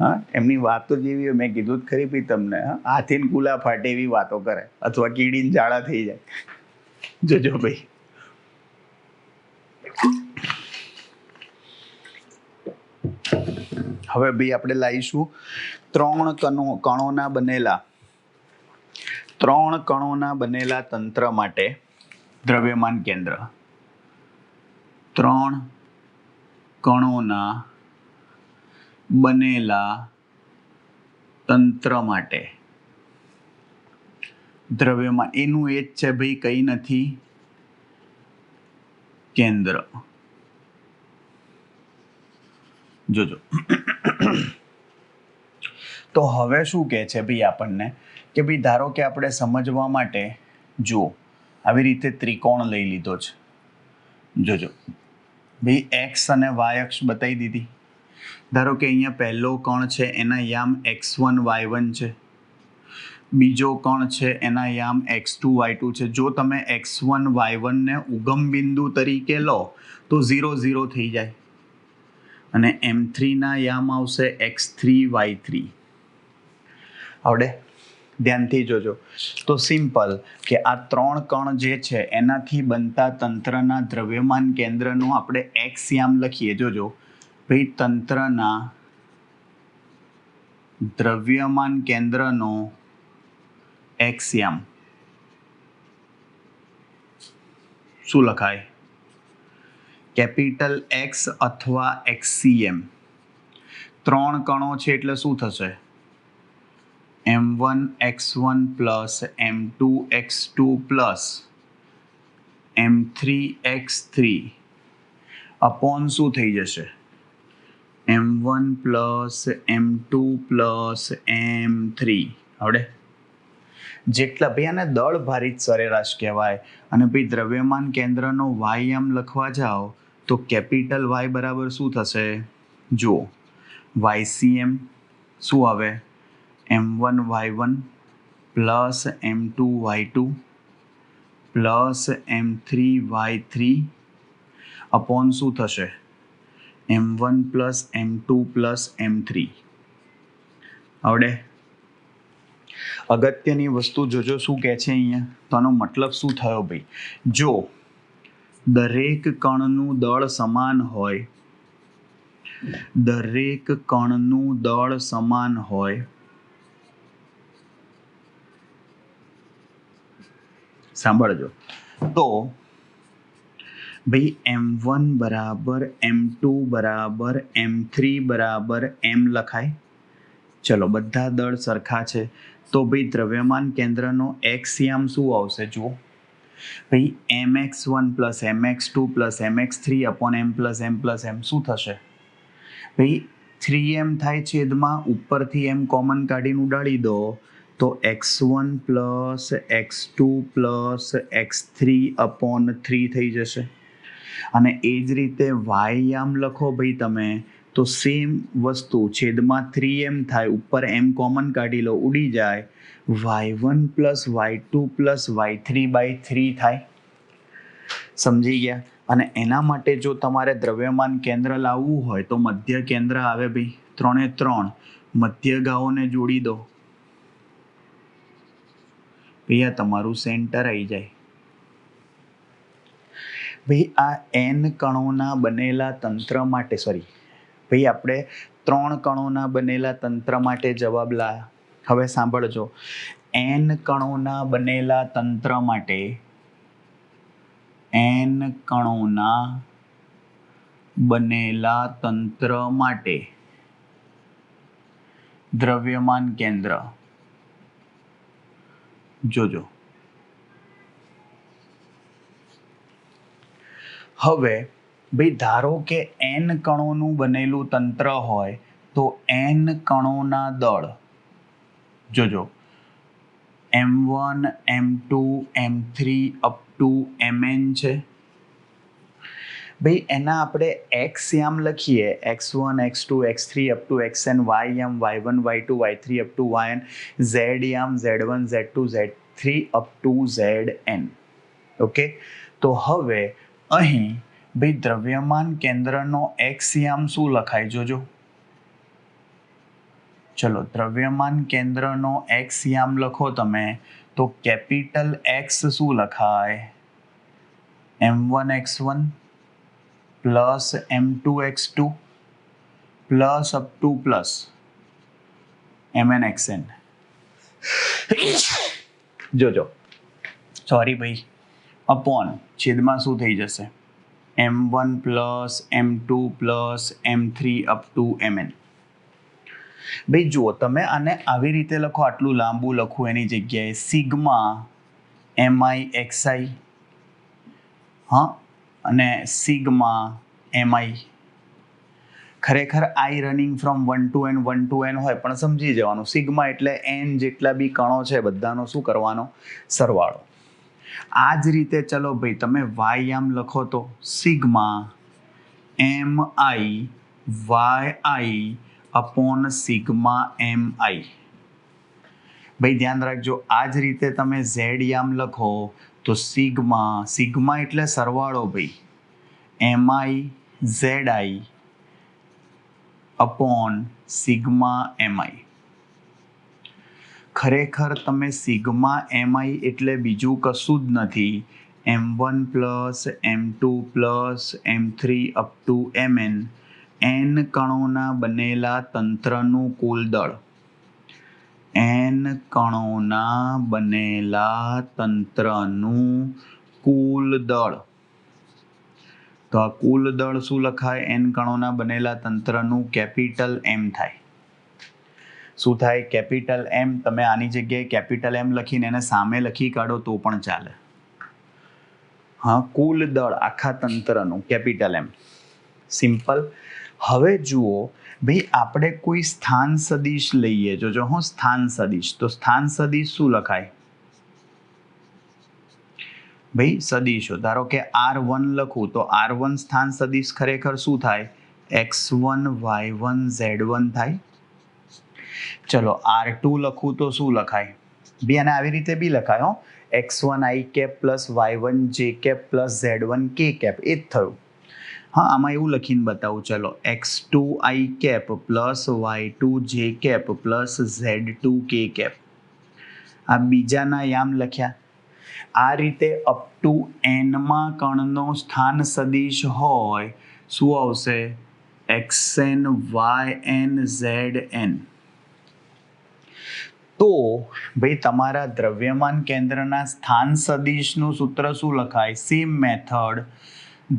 હા, એમની વાતો જેવી હોય, મેં કીધું જ ખરી ભાઈ તમને, હાથીને કુલા ફાટે એવી વાતો કરે અથવા કીડીને ઝાડા થઈ જાય. જોજો ભાઈ. હવે ભાઈ આપણે લાવીશું 3 કણોના બનેલા તંત્ર માટે દ્રવ્યમાન કેન્દ્ર. 3 કણોના બનેલા તંત્ર માટે દ્રવ્યમાન, એનું એ જ છે ભાઈ, કઈ નથી, કેન્દ્ર. જોજો. તો હવે શું કહે છે ભાઈ આપણને કે ભાઈ ધારો કે આપણે સમજવા માટે જુઓ આવી રીતે ત્રિકોણ લઈ લીધો છે. જોજો ભાઈ એક્સ અને વાય અક્ષ બતાવી દીધી. ધારો કે અહીંયા પહેલો કણ છે એના યામ x1 y1 છે, બીજો કણ છે એના યામ x2 y2 છે. જો તમે x1 y1 ને ઉગમ બિંદુ તરીકે લો તો 0 0 થઈ જાય, અને m3 ના યામ આવશે x3 y3. આવડે? ધ્યાનથી જોજો. તો સિમ્પલ કે આ 3 કણ જે છે એનાથી બનતા તંત્રના દ્રવ્યમાન કેન્દ્રનું આપણે x યામ લખીએ. જોજો ભાઈ તંત્રના દ્રવ્યમાન કેન્દ્રનો x યામ શું લખાય? કેપિટલ X અથવા XCM. 3 કણો છે એટલે શું થશે? m1 x1 plus m2 x2 plus m3 x3 upon શું થઈ જશે? m1 plus m2 plus m3. આવડે? જેટલા ભાઈ આને દળ ભારિત સરેરાશ કહેવાય. અને ભાઈ દ્રવ્યમાન કેન્દ્રનો વાય આમ લખવા જાઓ તો કેપિટલ વાય બરાબર શું થશે? જુઓ, YCM શું આવે? M1Y1 plus M2Y2 plus M3Y3 upon શું થશે? M1 plus M2 plus M3. આવડે? અગત્યની વસ્તુ જોજો શું કહે છે અહીંયા. તો આનો મતલબ શું થયો ભાઈ? જો દરેક કણનું દળ સમાન હોય, દરેક કણનું દળ સમાન હોય, સાંભળજો, તો ભાઈ M1 બરાબર M2 બરાબર M3 બરાબર M લખાય. ચલો, બધા દળ સરખા છે તો ભાઈ દ્રવ્યમાન કેન્દ્રનો એક્સયામ શું આવશે? જુઓ ભાઈ, mx1 plus mx2 plus mx3 upon m plus m શું થશે? ભાઈ 3m થાય છેદમાં ઉપરથી m કોમન કાઢીને ઉડાડી દો તો x1 plus x2 plus x3 upon 3 થઈ જશે. અને એ જ રીતે વાયયામ લખો ભાઈ તમે તો સેમ વસ્તુ, છેદમાં 3m થાય, ઉપર m કોમન કાઢી લો, ઉડી જાય, y1 plus y2 plus y3 by 3 થાય. સમજી ગયા? અને એના માટે જો તમારે દ્રવ્યમાન કેન્દ્ર લાવવું હોય તો મધ્ય કેન્દ્ર આવે ભાઈ, 3 મધ્યગાઓને જોડી દો, ભૈયા તમારું સેન્ટર આવી જાય. ભાઈ આ n કણોના બનેલા તંત્ર માટે, ભાઈ આપણે 3 કણોના બનેલા તંત્ર માટે જવાબ લાયા. હવે સાંભળજો, n કણોના બનેલા તંત્ર માટે, n કણોના બનેલા તંત્ર માટે દ્રવ્યમાન કેન્દ્ર જોજો. હવે ભાઈ ધારો કે n કણોનું બનેલું તંત્ર હોય તો n કણોના દળ જોજો, M1 M2 M3 up to Mn છે. ભાઈ એના આપણે એક્સયામ લખીએ, x1 x2 x3 up to xn, yયામ y1 y2 y3 up to yn, zયામ z1 z2 z3 up to zn. Okay, તો હવે અહીં ભાઈ દ્રવ્યમાન કેન્દ્રનો એક્સયામ શું લખાય જોજો. ચલો, દ્રવ્યમાન કેન્દ્રનો એક્સયામ લખો તમે તો કેપિટલ X શું લખાય? M1 x1 plus M2 x2 plus up two plus Mn xn. જોજો, સોરી ભાઈ, અપોન છેદમાં શું થઈ જશે? M1 plus M2 plus M3 up to Mn. ભાઈ જુઓ, તમે આને આવી રીતે લખો, આટલું લાંબુ લખું એની જગ્યાએ સિગ્મા mi xi, હા, અને સિગ્મા mi. ખરેખર i running from 1 to n 1 to n હોય, પણ સમજી જવાનું સિગ્મા એટલે n જેટલા બી કણો છે બધાનો શું કરવાનો? સરવાળો. આ જ રીતે ચલો ભાઈ તમે વાયયામ લખો તો sigma mi yi upon sigma mi. ભાઈ ધ્યાન રાખજો, આ જ રીતે તમે ઝેડયામ લખો તો સિગ્મા એટલે સરવાળો ભાઈ, mi zi upon sigma mi. ખરેખર તમે સિગ્મા mi એટલે બીજું કશું જ નથી, M1 plus M2 plus M3 up to Mn, n કણોના બનેલા તંત્રનું કુલ દળ. n કણોના બનેલા તંત્રનું કુલ દળ. તો આ કુલ દળ શું લખાય? n કણોના બનેલા તંત્રનું કેપિટલ M થાય. શું થાય? Capital M. તમે આની જગ્યાએ કેપિટલ M લખીને એને સામે લખી કાઢો તો પણ ચાલે. હા, કુલ દળ આખા તંત્રનું કેપિટલ M. સિમ્પલ. હવે જુઓ ભાઈ, આપણે કોઈ સ્થાન સદિશ લઈએ, જોજો હું સ્થાન સદિશ. તો સ્થાન સદિશ શું લખાય? ભાઈ સદીશો, ધારો કે R1 લખું તો R1 સ્થાન સદીશ ખરેખર શું થાય? X1 Y1 Z1 થાય. ચલો R2 લખું તો શું લખાય? બી અને આવી રીતે બી લખાય હો, X1 I cap plus Y1 J cap plus Z1 K cap, એ જ થયું. હા, આમાં એવું લખીને બતાવું, ચલો X2 I cap plus Y2 J cap plus Z2 K cap. આ બીજાના યામ લખ્યા. આ રીતે અપ ટુ એનમાં કણનો સ્થાન સદિશ હોય, શું આવશે? XN YN ZN. તો ભાઈ તમારા દ્રવ્યમાન કેન્દ્રના સ્થાન સદિશનું સૂત્ર શું લખાય? સેમ મેથડ,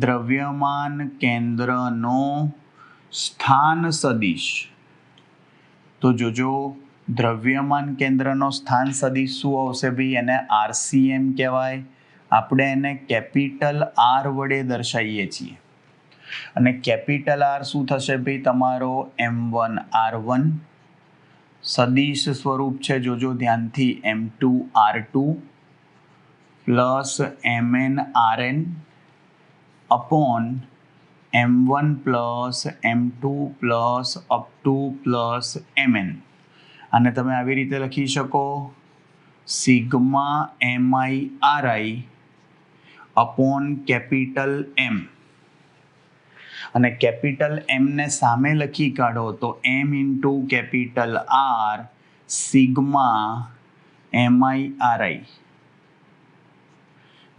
દ્રવ્યમાન કેન્દ્રનો સ્થાન સદિશ. તો જોજો, દ્રવ્યમાન કેન્દ્રનો સ્થાન સદિશ શું આવશે ભાઈ? એને RCM કહેવાય. આપણે એને કેપિટલ R વડે દર્શાવીએ છીએ. અને કેપિટલ R શું થશે ભાઈ? તમારો M1 R1. સદિશ સ્વરૂપ છે, જોજો ધ્યાનથી, M2 R2 plus MN RN upon M1 plus M2 plus up two plus MN. અને તમે આવી રીતે લખી શકો, sigma MI RI upon capital M. અને કેપિટલ M ને સામે લખી કાઢો તો M into capital R sigma MI RI.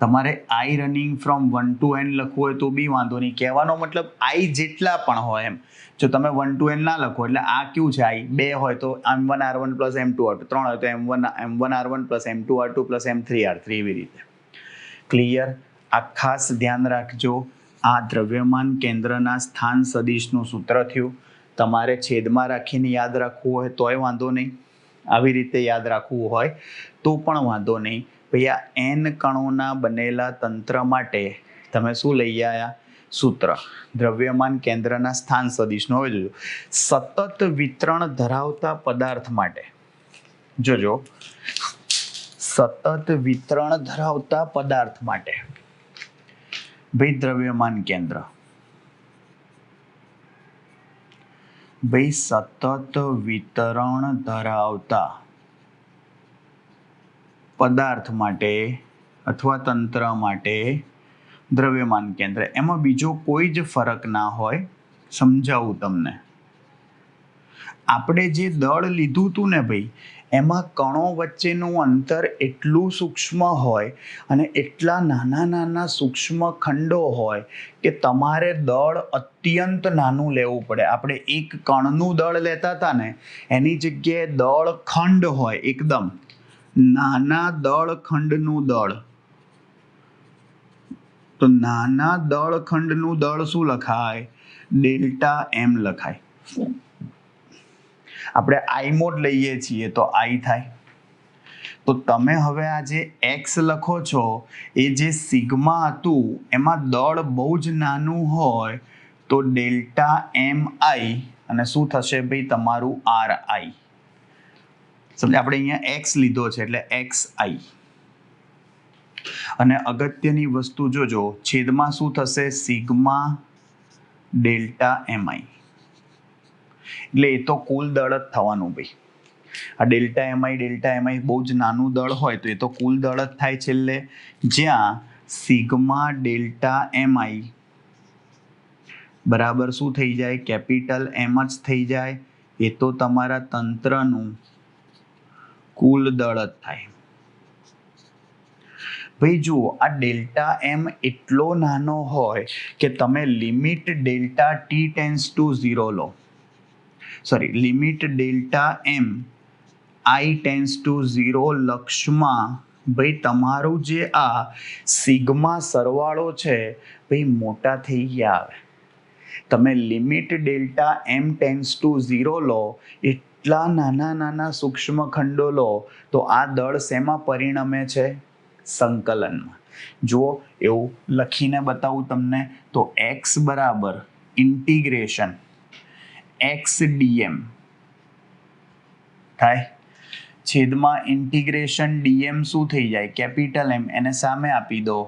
તમારે I running from 1 to N લખવું હોય તો બી વાંધો નહીં. કહેવાનો મતલબ I જેટલા પણ હોય એમ. જો તમે 1 to N ના લખો એટલે આ કેવું છે? I 2 હોય તો M1 R1 plus M2 R2, 3 હોય તો M1 R1 plus M2 R2 plus M3 R3, એવી રીતે. ક્લિયર? આ ખાસ ધ્યાન રાખજો. આ દ્રવ્યમાન કેન્દ્રના સ્થાન સદિશનું સૂત્ર થયું. તમારે છેદમાં રાખીને યાદ રાખવું હોય તોય વાંધો નહીં, આવી રીતે યાદ રાખવું હોય તો પણ વાંધો નહીં. ભાઈ આ N કણોના બનેલા તંત્ર માટે તમે શું લઈ આવ્યા? સૂત્ર, દ્રવ્યમાન કેન્દ્રના સ્થાન સદિશનું. હવે જોજો, સતત વિતરણ ધરાવતા પદાર્થ માટે, જોજો, સતત વિતરણ ધરાવતા પદાર્થ માટે ભાઈ દ્રવ્યમાન કેન્દ્ર, ભાઈ સતત વિતરણ ધરાવતા પદાર્થ માટે અથવા તંત્ર માટે દ્રવ્યમાન કેન્દ્ર, એમાં બીજો કોઈ જ ફરક ના હોય. સમજાવું તમને. આપણે જે દળ લીધું હતું ને ભાઈ, એમાં કણો વચ્ચેનું અંતર એટલું સૂક્ષ્મ હોય અને એટલા નાના નાના સૂક્ષ્મ ખંડો હોય કે તમારે દળ અત્યંત નાનું લેવું પડે. આપણે એક કણનું દળ લેતા હતા ને, એની જગ્યાએ દળ ખંડ હોય, એકદમ નાના દળ ખંડનું દળ. તો નાના દળ ખંડનું દળ શું લખાય? ડેલ્ટા M લખાય. આપણે I મોડ લઈએ છીએ તો I થાય. તો તમે હવે આ જે X લખો છો, એ જે સિગ્મા હતું એમાં દળ બહુ જ નાનું હોય તો ડેલ્ટા MI, અને શું થશે ભાઈ? તમારું RI. સમજે? આપણે અહીંયા X લીધો છે એટલે XI. અને અગત્યની વસ્તુ જોજો, છેદમાં શું થશે? Sigma delta MI. એટલે એ તો કુલ દળ જ થવાનું ભાઈ. આ ડેલ્ટા MI બહુ જ નાનું દળ હોય તો એ તો કુલ દળ જ થાય છેલ્લે, જ્યાં સિગ્મા ડેલ્ટા MI બરાબર શું થઈ જાય? કેપિટલ M જ થઈ જાય. એ તો તમારા તંત્રનું કુલ દળ જ થાય. ભાઈ જુઓ, આ ડેલ્ટા M એટલો નાનો હોય કે તમે limit delta T tends to 0 લો, sorry, limit delta M I tends to 0 લક્ષમાં ભાઈ તમારું જે આ સિગ્મા સરવાળો છે ભાઈ મોટા થઈ ગયા આવે. તમે limit delta M tense to 0 લો, એટલા નાના નાના સૂક્ષ્મ ખંડો લો, તો આ દળ શેમાં પરિણમે છે? સંકલનમાં. જુઓ, એવું લખીને બતાવું તમને તો X બરાબર ઇન્ટિગ્રેશન XDM થાય. છેદમાં ઇન્ટિગ્રેશન ડીએમ શું થઈ જાય? Capital M. એને સામે આપી દો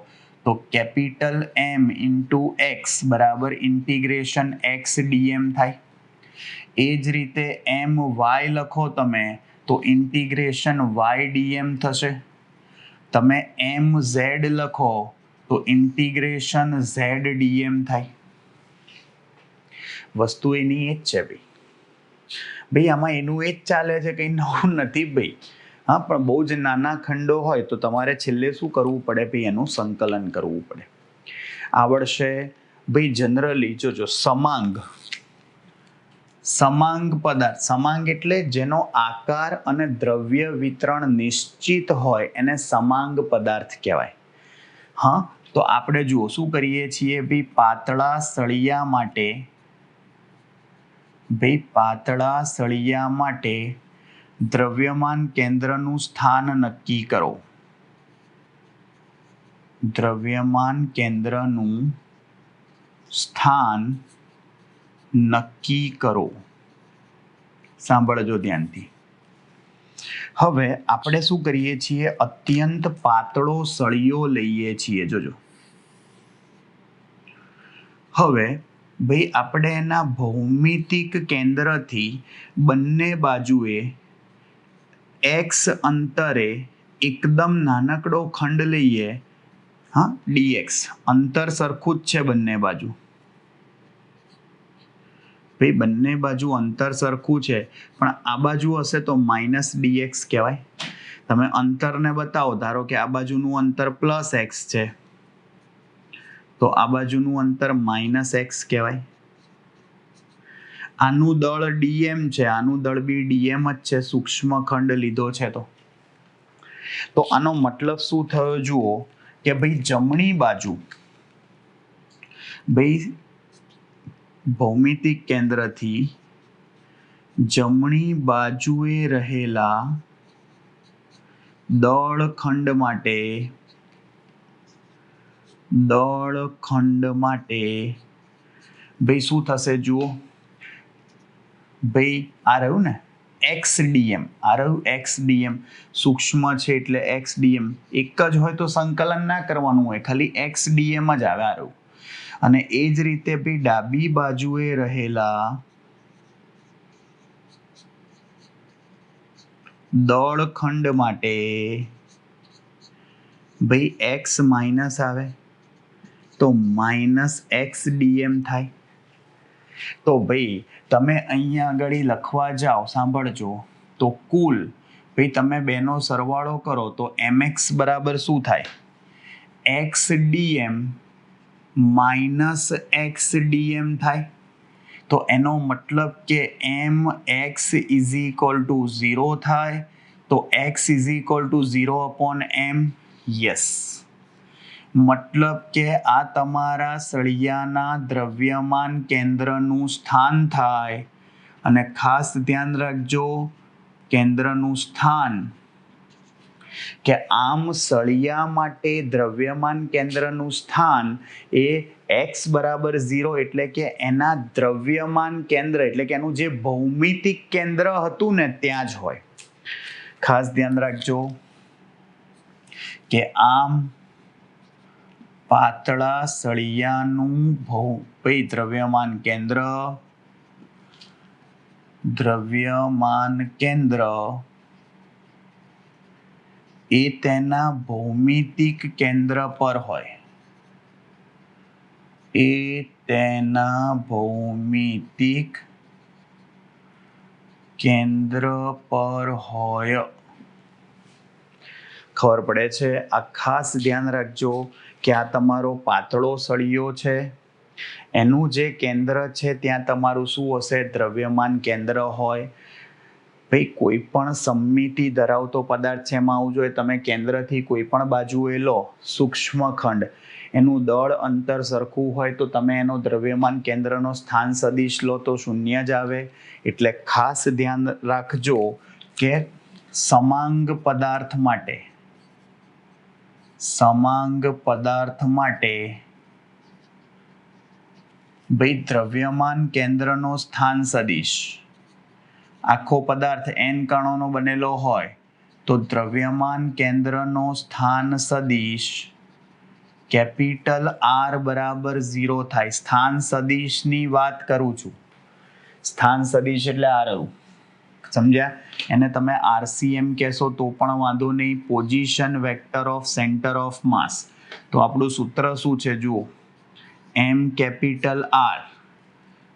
તો કેપિટલ એમ ઇન્ટુ એક્સ બરાબર ઇન્ટિગ્રેશન એક્સ ડીએમ થાય. એ જ રીતે એમ વાય લખો તમે તો ઇન્ટિગ્રેશન વાય ડીએમ થશે. તમે એમ ઝેડ લખો તો ઇન્ટિગ્રેશન ઝેડ ડીએમ થાય. વસ્તુ એની એ જ છે ભાઈ આમાં એનું એ જ ચાલે છે, કંઈ નવું નથી ભાઈ. હા, પણ બહુ જ નાના ખંડો હોય તો તમારે છેલ્લે શું કરવું પડે ભાઈ? એનું સંકલન કરવું પડે. આવડશે ભાઈ. જનરલી જોજો સમાંગ પદાર્થ, સમાંગ એટલે જેનો આકાર અને દ્રવ્ય વિતરણ નિશ્ચિત હોય એને સમાંગ પદાર્થ કહેવાય. હા, તો આપણે જુઓ શું કરીએ છીએ ભાઈ? પાતળા સળિયા માટે દ્રવ્યમાન કેન્દ્રનું સ્થાન નક્કી કરો. દ્રવ્યમાન કેન્દ્રનું સ્થાન નક્કી કરો. સાંભળજો ધ્યાનથી. હવે આપણે શું કરીએ છીએ? અત્યંત પાતળો સળિયો લઈએ છીએ. જોજો હવે ભાઈ આપણે એના ભૌમિતિક કેન્દ્રથી બંને બાજુએ એક્સ અંતરે એકદમ નાનકડો ખંડ લઈએ. હા, ડીએક્સ અંતર સરખું જ છે બંને બાજુ. ભાઈ બંને બાજુ અંતર સરખું છે પણ આ બાજુ હશે તો માઇનસ ડીએક્સ કહેવાય. તમે અંતરને બતાવો, ધારો કે આ બાજુનું અંતર પ્લસ એક્સ છે તો આ બાજુનું અંતર માઇનસ એક્સ કહેવાય. આનું દળ ડીએમ છે, આનું દળ બી ડીએમ જ છે, સૂક્ષ્મ ખંડ લીધો છે તો આનો મતલબ શું થયો? જુઓ કે ભાઈ જમણી બાજુ ભૌમિતિક કેન્દ્રથી જમણી બાજુએ રહેલા દળ ખંડ માટે ભાઈ શું થશે? જુઓ ભાઈ આ રહ્યું ને એક્સ ડીએમ, આ રહ્યું એક્સ ડીએમ. સૂક્ષ્મ છે એટલે એક્સ ડીએમ. એક જ હોય તો સંકલન ના કરવાનું હોય, ખાલી એક્સ ડીએમ જ આવે. આ રહ્યું. અને એ જ રીતે ભાઈ ડાબી બાજુએ રહેલા દળ ખંડ માટે ભાઈ એક્સ માઇનસ આવે તો માઇનસ એક્સ ડીએમ થાય. તો ભાઈ તમે અહીંયા આગળ લખવા જાઓ, સાંભળજો, તો કુલ ભાઈ તમે બેનો સરવાળો કરો તો mx બરાબર શું થાય? X D M minus X D M થાય. તો એનો મતલબ કે M X is equal to 0 થાય. તો X is equal to 0 upon M. Yes, મતલબ કે આ તમારા સળિયાના દ્રવ્યમાન કેન્દ્રનું સ્થાન થાય. અને ખાસ ધ્યાન રાખજો કેન્દ્રનું સ્થાન, કે આમ સળિયા માટે દ્રવ્યમાન કેન્દ્રનું સ્થાન એ x બરાબર 0 એટલે કે એના દ્રવ્યમાન કેન્દ્ર એટલે કે એનું જે ભૌમિતિક કેન્દ્ર હતું ને ત્યાં જ હોય. ખાસ ધ્યાન રાખજો કે આમ પાતળા સળિયાનું દ્રવ્યમાન કેન્દ્ર એ તેના ભૌમિતિક કેન્દ્ર પર હોય. ખબર પડે છે? આ ખાસ ધ્યાન રાખજો કે આ તમારો પાતળો સળિયો છે, એનું જે કેન્દ્ર છે ત્યાં તમારું શું હશે? દ્રવ્યમાન કેન્દ્ર હોય. ભાઈ કોઈ પણ સમમિતિ ધરાવતો પદાર્થ છે એમાં આવું જોઈએ. તમે કેન્દ્રથી કોઈ પણ બાજુએ લો સૂક્ષ્મ ખંડ, એનું દળ અંતર સરખું હોય તો તમે એનો દ્રવ્યમાન કેન્દ્રનો સ્થાન સદિશ લો તો શૂન્ય જ આવે. એટલે ખાસ ધ્યાન રાખજો કે સમાંગ પદાર્થ માટે ભાઈ દ્રવ્યમાન કેન્દ્રનો સ્થાન સદિશ, આખો પદાર્થ n કણોનો બનેલો હોય તો દ્રવ્યમાન કેન્દ્રનો સ્થાન સદિશ કેપિટલ આર બરાબર 0 થાય. સ્થાન સદિશની વાત કરું છું. સ્થાન સદિશ એટલે આર આવ્યું, સમજ્યા? એને તમે આરસીએમ કહેશો તો પણ વાંધો નહીં. Position vector of centre of માસ. તો આપણું સૂત્ર શું છે જુઓ, એમ કેપિટલ આર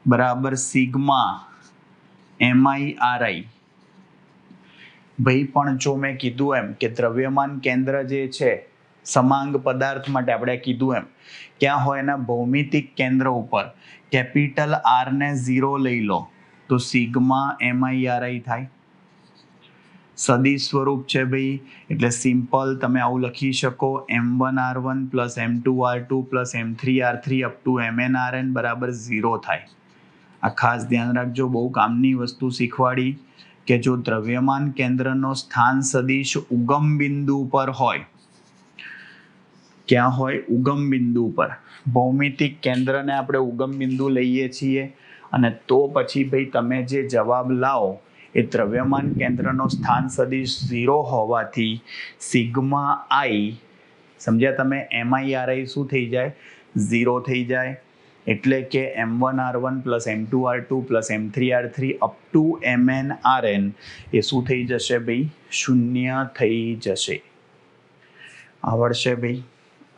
બરાબર સિગ્મા એમઆઈ આરઆઈ. ભાઈ પણ જો મેં કીધું એમ કે દ્રવ્યમાન કેન્દ્ર જે છે સમાંગ પદાર્થ માટે આપણે કીધું એમ ક્યાં હોય, એના ભૌમિતિક કેન્દ્ર ઉપર કેપિટલ આર ને 0 લઈ લો તો સિગ્મા એમઆઈઆરઆઈ થાય. સદિશ સ્વરૂપ છે ભાઈ, એટલે સિમ્પલ તમે આવું લખી શકો, m1r1 plus m2r2 plus m3r3 up to mnrn બરાબર 0 થાય. આ ખાસ ધ્યાન રાખજો, બહુ કામની વસ્તુ શીખવાડી કે જો દ્રવ્યમાન કેન્દ્રનો સ્થાન સદિશ ઉગમ બિંદુ પર હોય, ક્યાં હોય? ઉગમ બિંદુ પર. ભૌમિતિક કેન્દ્રને આપણે ઉગમ બિંદુ લઈએ છીએ, અને તો પછી ભાઈ તમે જે જવાબ લાવો એ દ્રવ્યમાન કેન્દ્રનો સ્થાન સદિશ 0 હોવાથી સિગ્મા આઈ, સમજ્યા તમે? એમઆઈઆરઆઈ શું થઈ જાય? 0 થઈ જાય. એટલે કે m1r1 plus m2r2 plus m3r3 up to mnrn એ શું થઈ જશે ભાઈ? 0 થઈ જશે. આવડશે ભાઈ?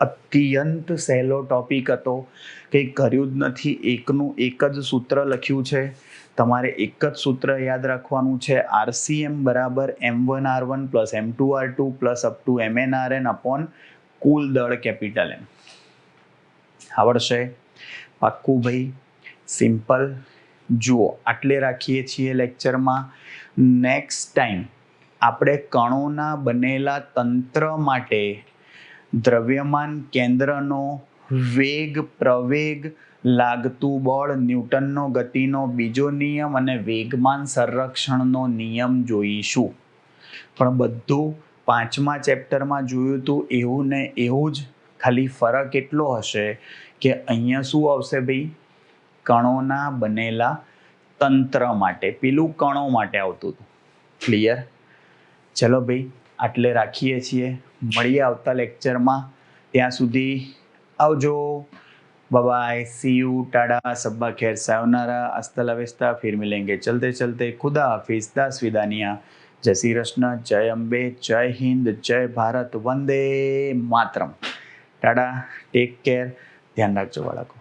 અત્યંત સહેલો ટોપિક હતો, કંઈ કર્યું જ નથી. એકનું એક જ સૂત્ર લખ્યું છે. તમારે એક જ સૂત્ર યાદ રાખવાનું છે, આરસીએમ બરાબર m1r1 plus m2r2 plus up to mnrn upon કુલ દળ કેપિટલ એમ. આવડશે? પાક્કું ભાઈ? સિમ્પલ. જુઓ, આટલે રાખીએ છીએ લેક્ચરમાં. નેક્સ્ટ ટાઈમ આપણે કણોના બનેલા તંત્ર માટે દ્રવ્યમાન કેન્દ્રનો વેગ, પ્રવેગ, લાગતું બળ, ન્યૂટનનો ગતિનો બીજો નિયમ અને વેગમાન સંરક્ષણનો નિયમ જોઈશું. પણ બધું 5મા ચેપ્ટરમાં જોયું હતું એવું ને એવું જ, ખાલી ફરક એટલો હશે કે અહીંયા શું આવશે ભાઈ? કણોના બનેલા તંત્ર માટે, પેલું કણો માટે આવતું હતું. ક્લિયર? ચલો ભાઈ, આટલે રાખીએ છીએ. મળીએ આવતા લેક્ચરમાં. ત્યાં સુધી આવજો. बाय, सी यू, टाटा, सब्बा खैर, सायोनारा, हस्ता ला विस्ता, फिर मिलेंगे चलते चलते. खुदा हाफिज, दास विदानिया. जय श्री कृष्ण, जय अम्बे, जय हिंद, जय भारत, वंदे मातरम. टाटा, टेक केयर, ध्यान रखो बाळको.